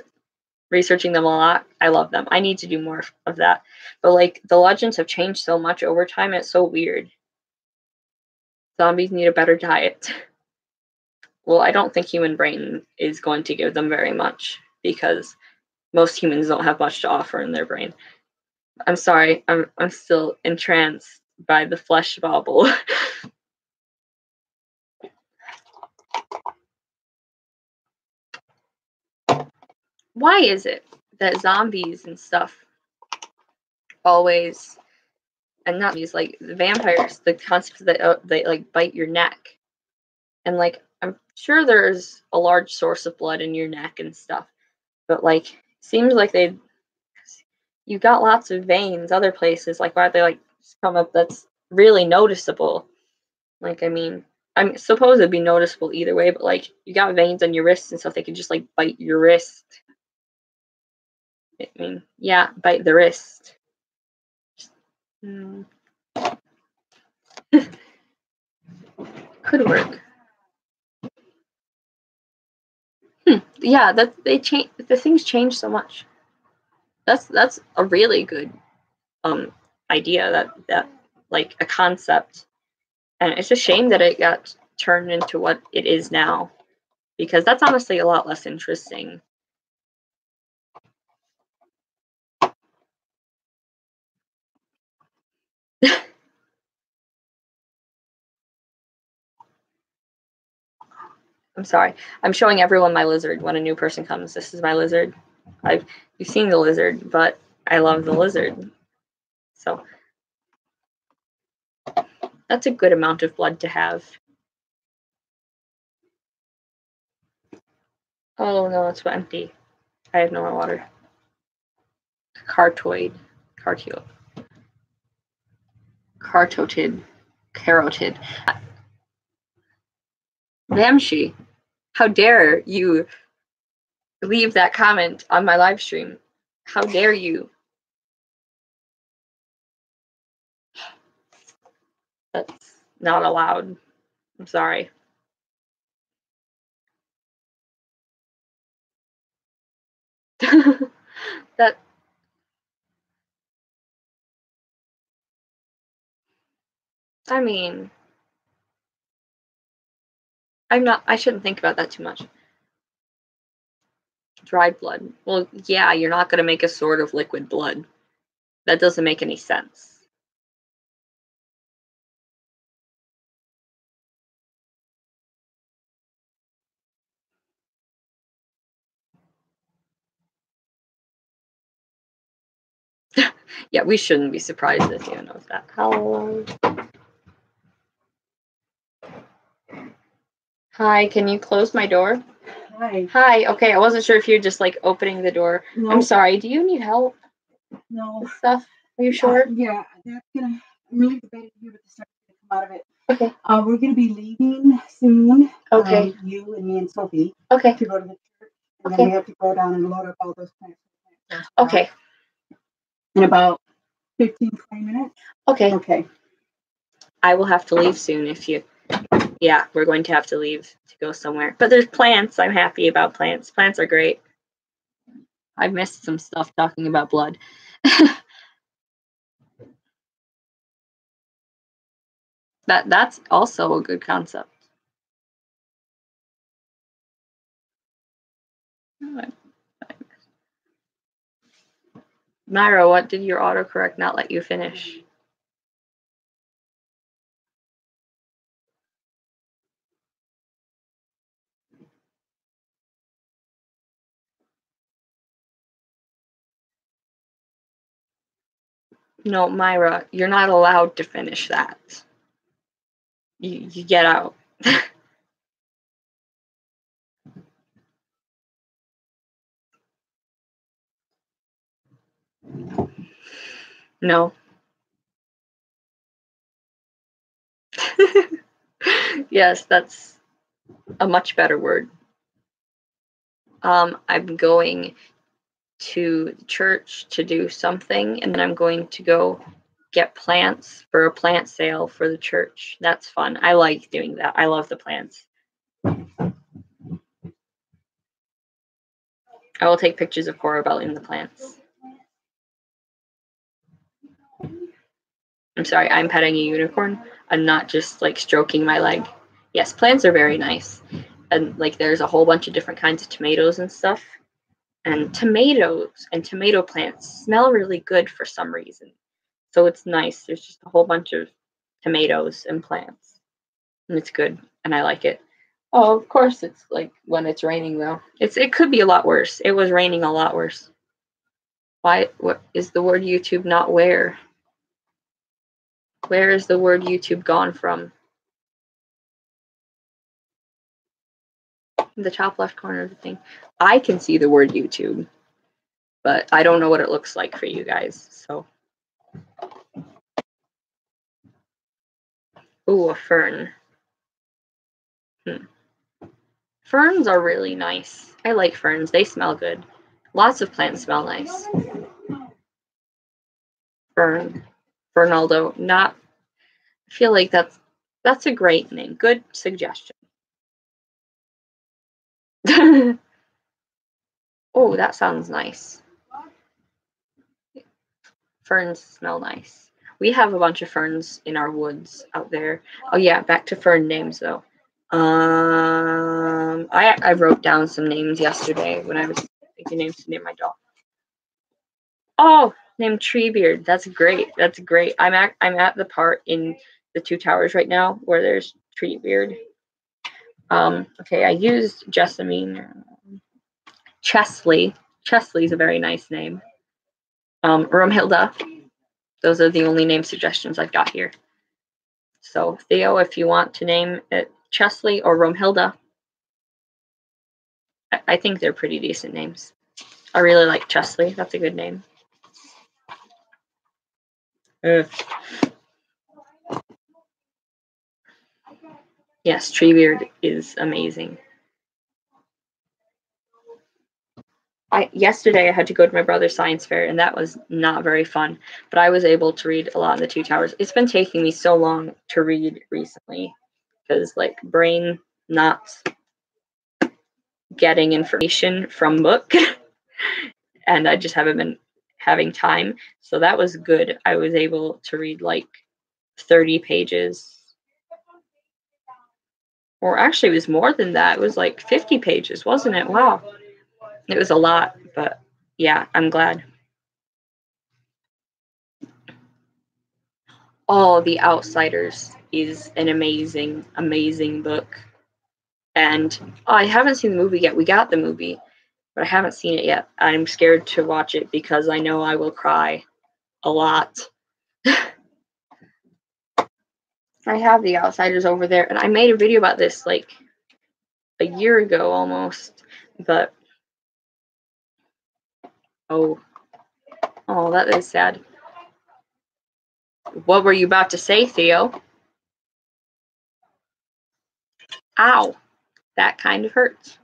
researching them a lot, I love them. I need to do more of that. But like the legends have changed so much over time, it's so weird. Zombies need a better diet. Well, I don't think human brain is going to give them very much because most humans don't have much to offer in their brain. I'm sorry, I'm still entranced by the flesh bauble. Why is it that zombies and stuff always, and not these, like the vampires, the concept that they like bite your neck, and like I'm sure there's a large source of blood in your neck and stuff, but like seems like you got lots of veins other places. Like why they like come up? That's really noticeable. Like I suppose it'd be noticeable either way, but like you got veins on your wrists and stuff. They could just like bite your wrist. I mean, yeah, bite the wrist. Mm. Could work. Yeah, that they change. The things change so much. That's a really good idea. That like a concept, and it's a shame that it got turned into what it is now, because that's honestly a lot less interesting. I'm sorry. I'm showing everyone my lizard when a new person comes. This is my lizard. You've seen the lizard, but I love the lizard. So that's a good amount of blood to have. Oh no, it's empty. I have no more water. Cartoid. Cartio. Carotid. Carotid. Vamshi, how dare you leave that comment on my live stream? How dare you? That's not allowed. I'm sorry. That I mean, I shouldn't think about that too much. Dried blood. Well, yeah, you're not going to make a sword of liquid blood. That doesn't make any sense. Yeah, we shouldn't be surprised if you knows that. Hello. Hi, can you close my door? Hi. Hi. Okay, I wasn't sure if you're just like opening the door. No. I'm sorry. Do you need help No. with stuff? Are you sure? Yeah, that's gonna. I'm really debating here, but the stuff's gonna come out of it. Okay. We're gonna be leaving soon. Okay. You and me and Sophie. Okay. To go to the church, and okay. then we have to go down and load up all those plants. Okay. In about 15, 20 minutes. Okay. Okay. I will have to leave soon if you. Yeah, we're going to have to leave to go somewhere. But there's plants. I'm happy about plants. Plants are great. I've missed some stuff talking about blood. That's also a good concept. Myra, what did your autocorrect not let you finish? No, Myra, you're not allowed to finish that. You get out. No. Yes, that's a much better word. I'm going to church to do something, and then I'm going to go get plants for a plant sale for the church. That's fun. I like doing that. I love the plants. I will take pictures of Corabelle in the plants. I'm sorry, I'm petting a unicorn. I'm not just like stroking my leg. Yes, plants are very nice. And like there's a whole bunch of different kinds of tomatoes and stuff. And tomatoes and tomato plants smell really good for some reason. So it's nice. There's just a whole bunch of tomatoes and plants. And it's good. And I like it. Oh, of course it's like when it's raining though. It could be a lot worse. It was raining a lot worse. Why what is the word YouTube not where? Where is the word YouTube gone from? In the top left corner of the thing. I can see the word YouTube, but I don't know what it looks like for you guys. So, ooh, a fern. Ferns are really nice. I like ferns. They smell good. Lots of plants smell nice. Fern. Fernaldo. Not. I feel like that's a great name. Good suggestion. Oh, that sounds nice. Ferns smell nice. We have a bunch of ferns in our woods out there. Oh yeah, back to fern names though. I wrote down some names yesterday when I was thinking names to name my dog. Oh, named Treebeard. That's great. That's great. I'm at the part in the Two Towers right now where there's Treebeard. Okay, I used Jessamine. Chesley. Chesley's a very nice name. Romhilda. Those are the only name suggestions I've got here. So Theo, if you want to name it Chesley or Romhilda, I think they're pretty decent names. I really like Chesley. That's a good name. Ugh. Yes, Treebeard is amazing. Yesterday I had to go to my brother's science fair, and that was not very fun. But I was able to read a lot in the Two Towers. It's been taking me so long to read recently because, like, brain not getting information from book, and I just haven't been having time. So that was good. I was able to read like 30 pages. Or actually, it was more than that. It was like 50 pages, wasn't it? Wow. It was a lot, but yeah, I'm glad. Oh, The Outsiders is an amazing, amazing book. And I haven't seen the movie yet. We got the movie, but I haven't seen it yet. I'm scared to watch it because I know I will cry a lot. I have The Outsiders over there, and I made a video about this like a year ago almost, but oh, that is sad. What were you about to say, Theo? Ow, that kind of hurts.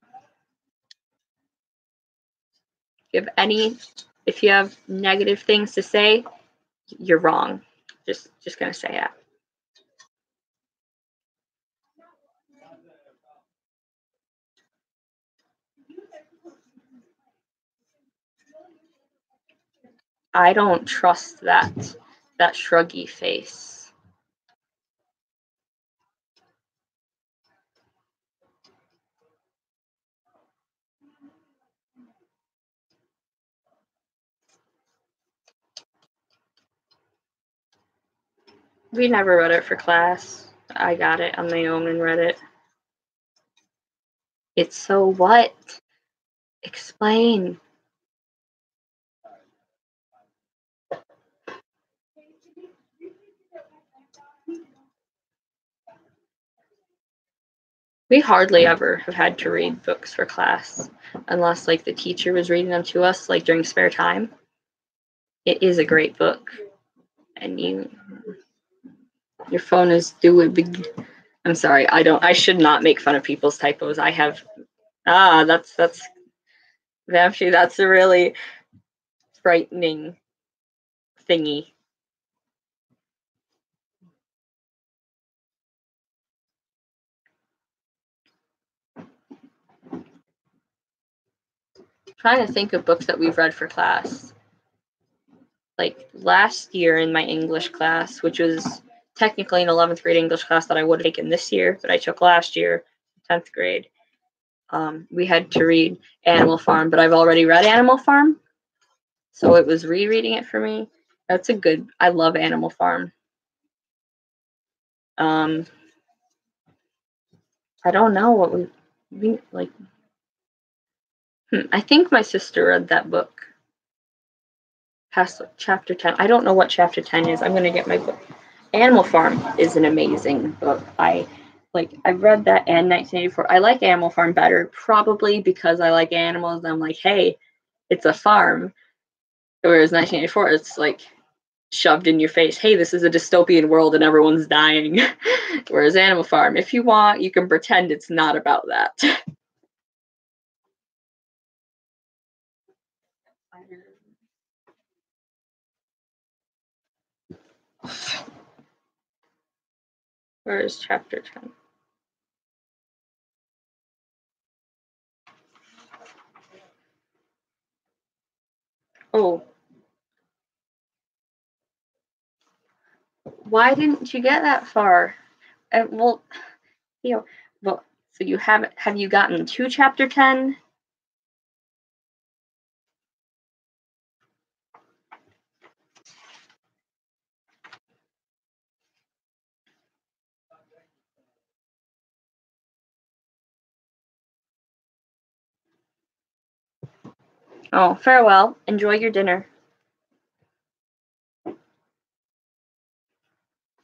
If you have negative things to say, you're wrong. Just gonna say that. I don't trust that shruggy face. We never read it for class. I got it on my own and read it. It's so what? Explain. We hardly ever have had to read books for class unless like the teacher was reading them to us like during spare time. It is a great book. And your phone is doing big. I'm sorry, I should not make fun of people's typos. I have that's actually that's a really frightening thingy. Trying to think of books that we've read for class. Like last year in my English class, which was technically an 11th grade English class that I would have taken this year, but I took last year, 10th grade. We had to read Animal Farm, but I've already read Animal Farm, so it was rereading it for me. That's a good. I love Animal Farm. I don't know what we like. I think my sister read that book past chapter 10. I don't know what chapter 10 is. I'm gonna get my book. Animal Farm is an amazing book. I read that and 1984. I like Animal Farm better, probably because I like animals. And I'm like, hey, it's a farm. Whereas 1984, it's like shoved in your face. Hey, this is a dystopian world and everyone's dying. Whereas Animal Farm, if you want, you can pretend it's not about that. Where is chapter 10? Oh. Why didn't you get that far? Well, so you have you gotten to chapter 10? Oh, farewell. Enjoy your dinner.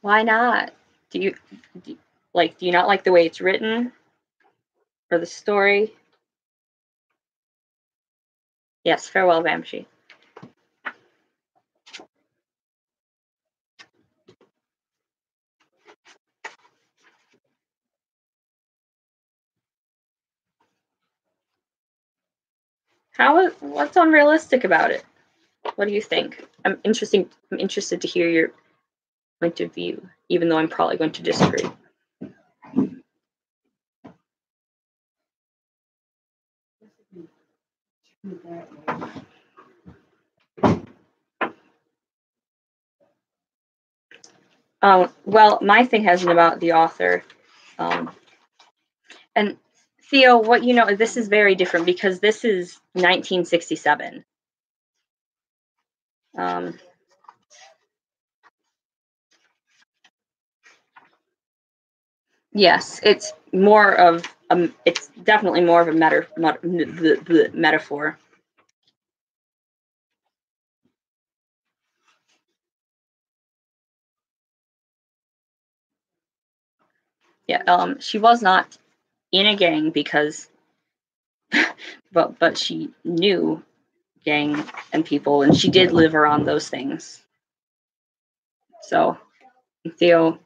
Why not? Do you not like the way it's written? Or the story? Yes, farewell, Vamshi. What's unrealistic about it? What do you think? I'm interested to hear your point of view, even though I'm probably going to disagree. Well, my thing has been about the author. And Theo, what you know, this is very different because this is 1967. Yes, it's more of it's definitely more of a metaphor. Yeah, she was not in a gang because, but she knew gang and people, and she did live around those things. So, Theo.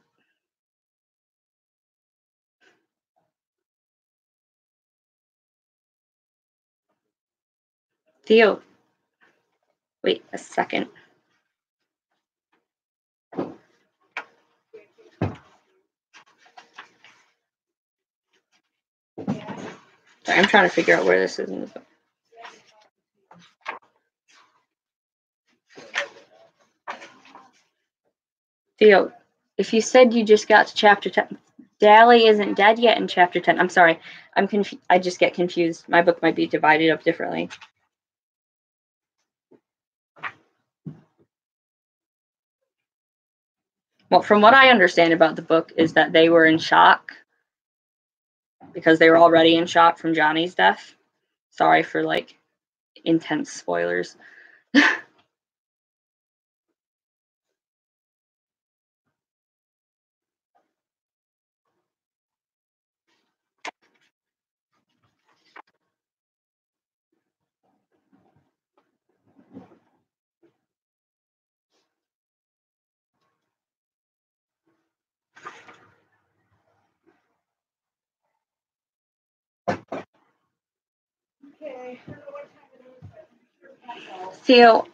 Theo, wait a second. Sorry, I'm trying to figure out where this is in the book. Theo, if you said you just got to chapter 10, Dally isn't dead yet in chapter 10. I'm sorry. I just get confused. My book might be divided up differently. Well, from what I understand about the book is that they were in shock because they were already in shock from Johnny's death. Sorry for like intense spoilers. Okay. I don't know what time it is, but I'm sure Theo,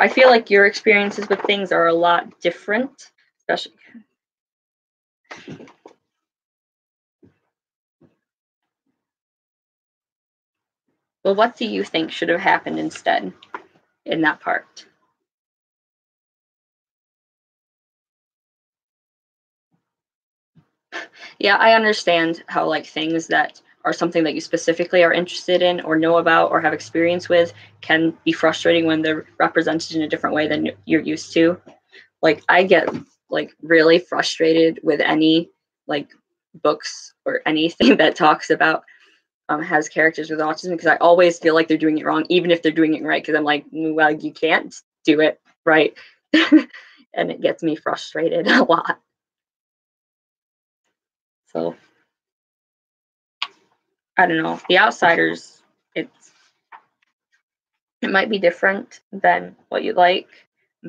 I feel like your experiences with things are a lot different, especially. Well, what do you think should have happened instead in that part? Yeah, I understand how like things that are something that you specifically are interested in or know about or have experience with can be frustrating when they're represented in a different way than you're used to. Like I get like really frustrated with any like books or anything that talks about has characters with autism because I always feel like they're doing it wrong, even if they're doing it right. Because I'm like, well, you can't do it right, and it gets me frustrated a lot. So I don't know. The Outsiders, it might be different than what you like,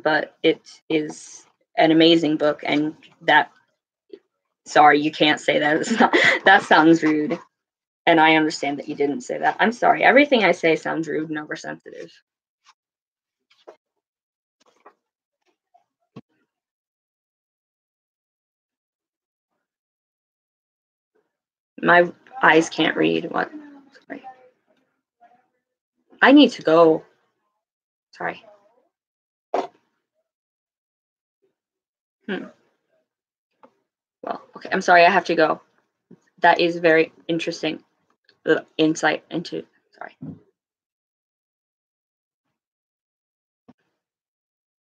but it is an amazing book, and that. Sorry, you can't say that. That sounds rude. And I understand that you didn't say that. I'm sorry. Everything I say sounds rude and oversensitive. My eyes can't read. What? Sorry. I need to go. Sorry. Hmm. Well, okay. I'm sorry. I have to go. That is very interesting insight into. Sorry.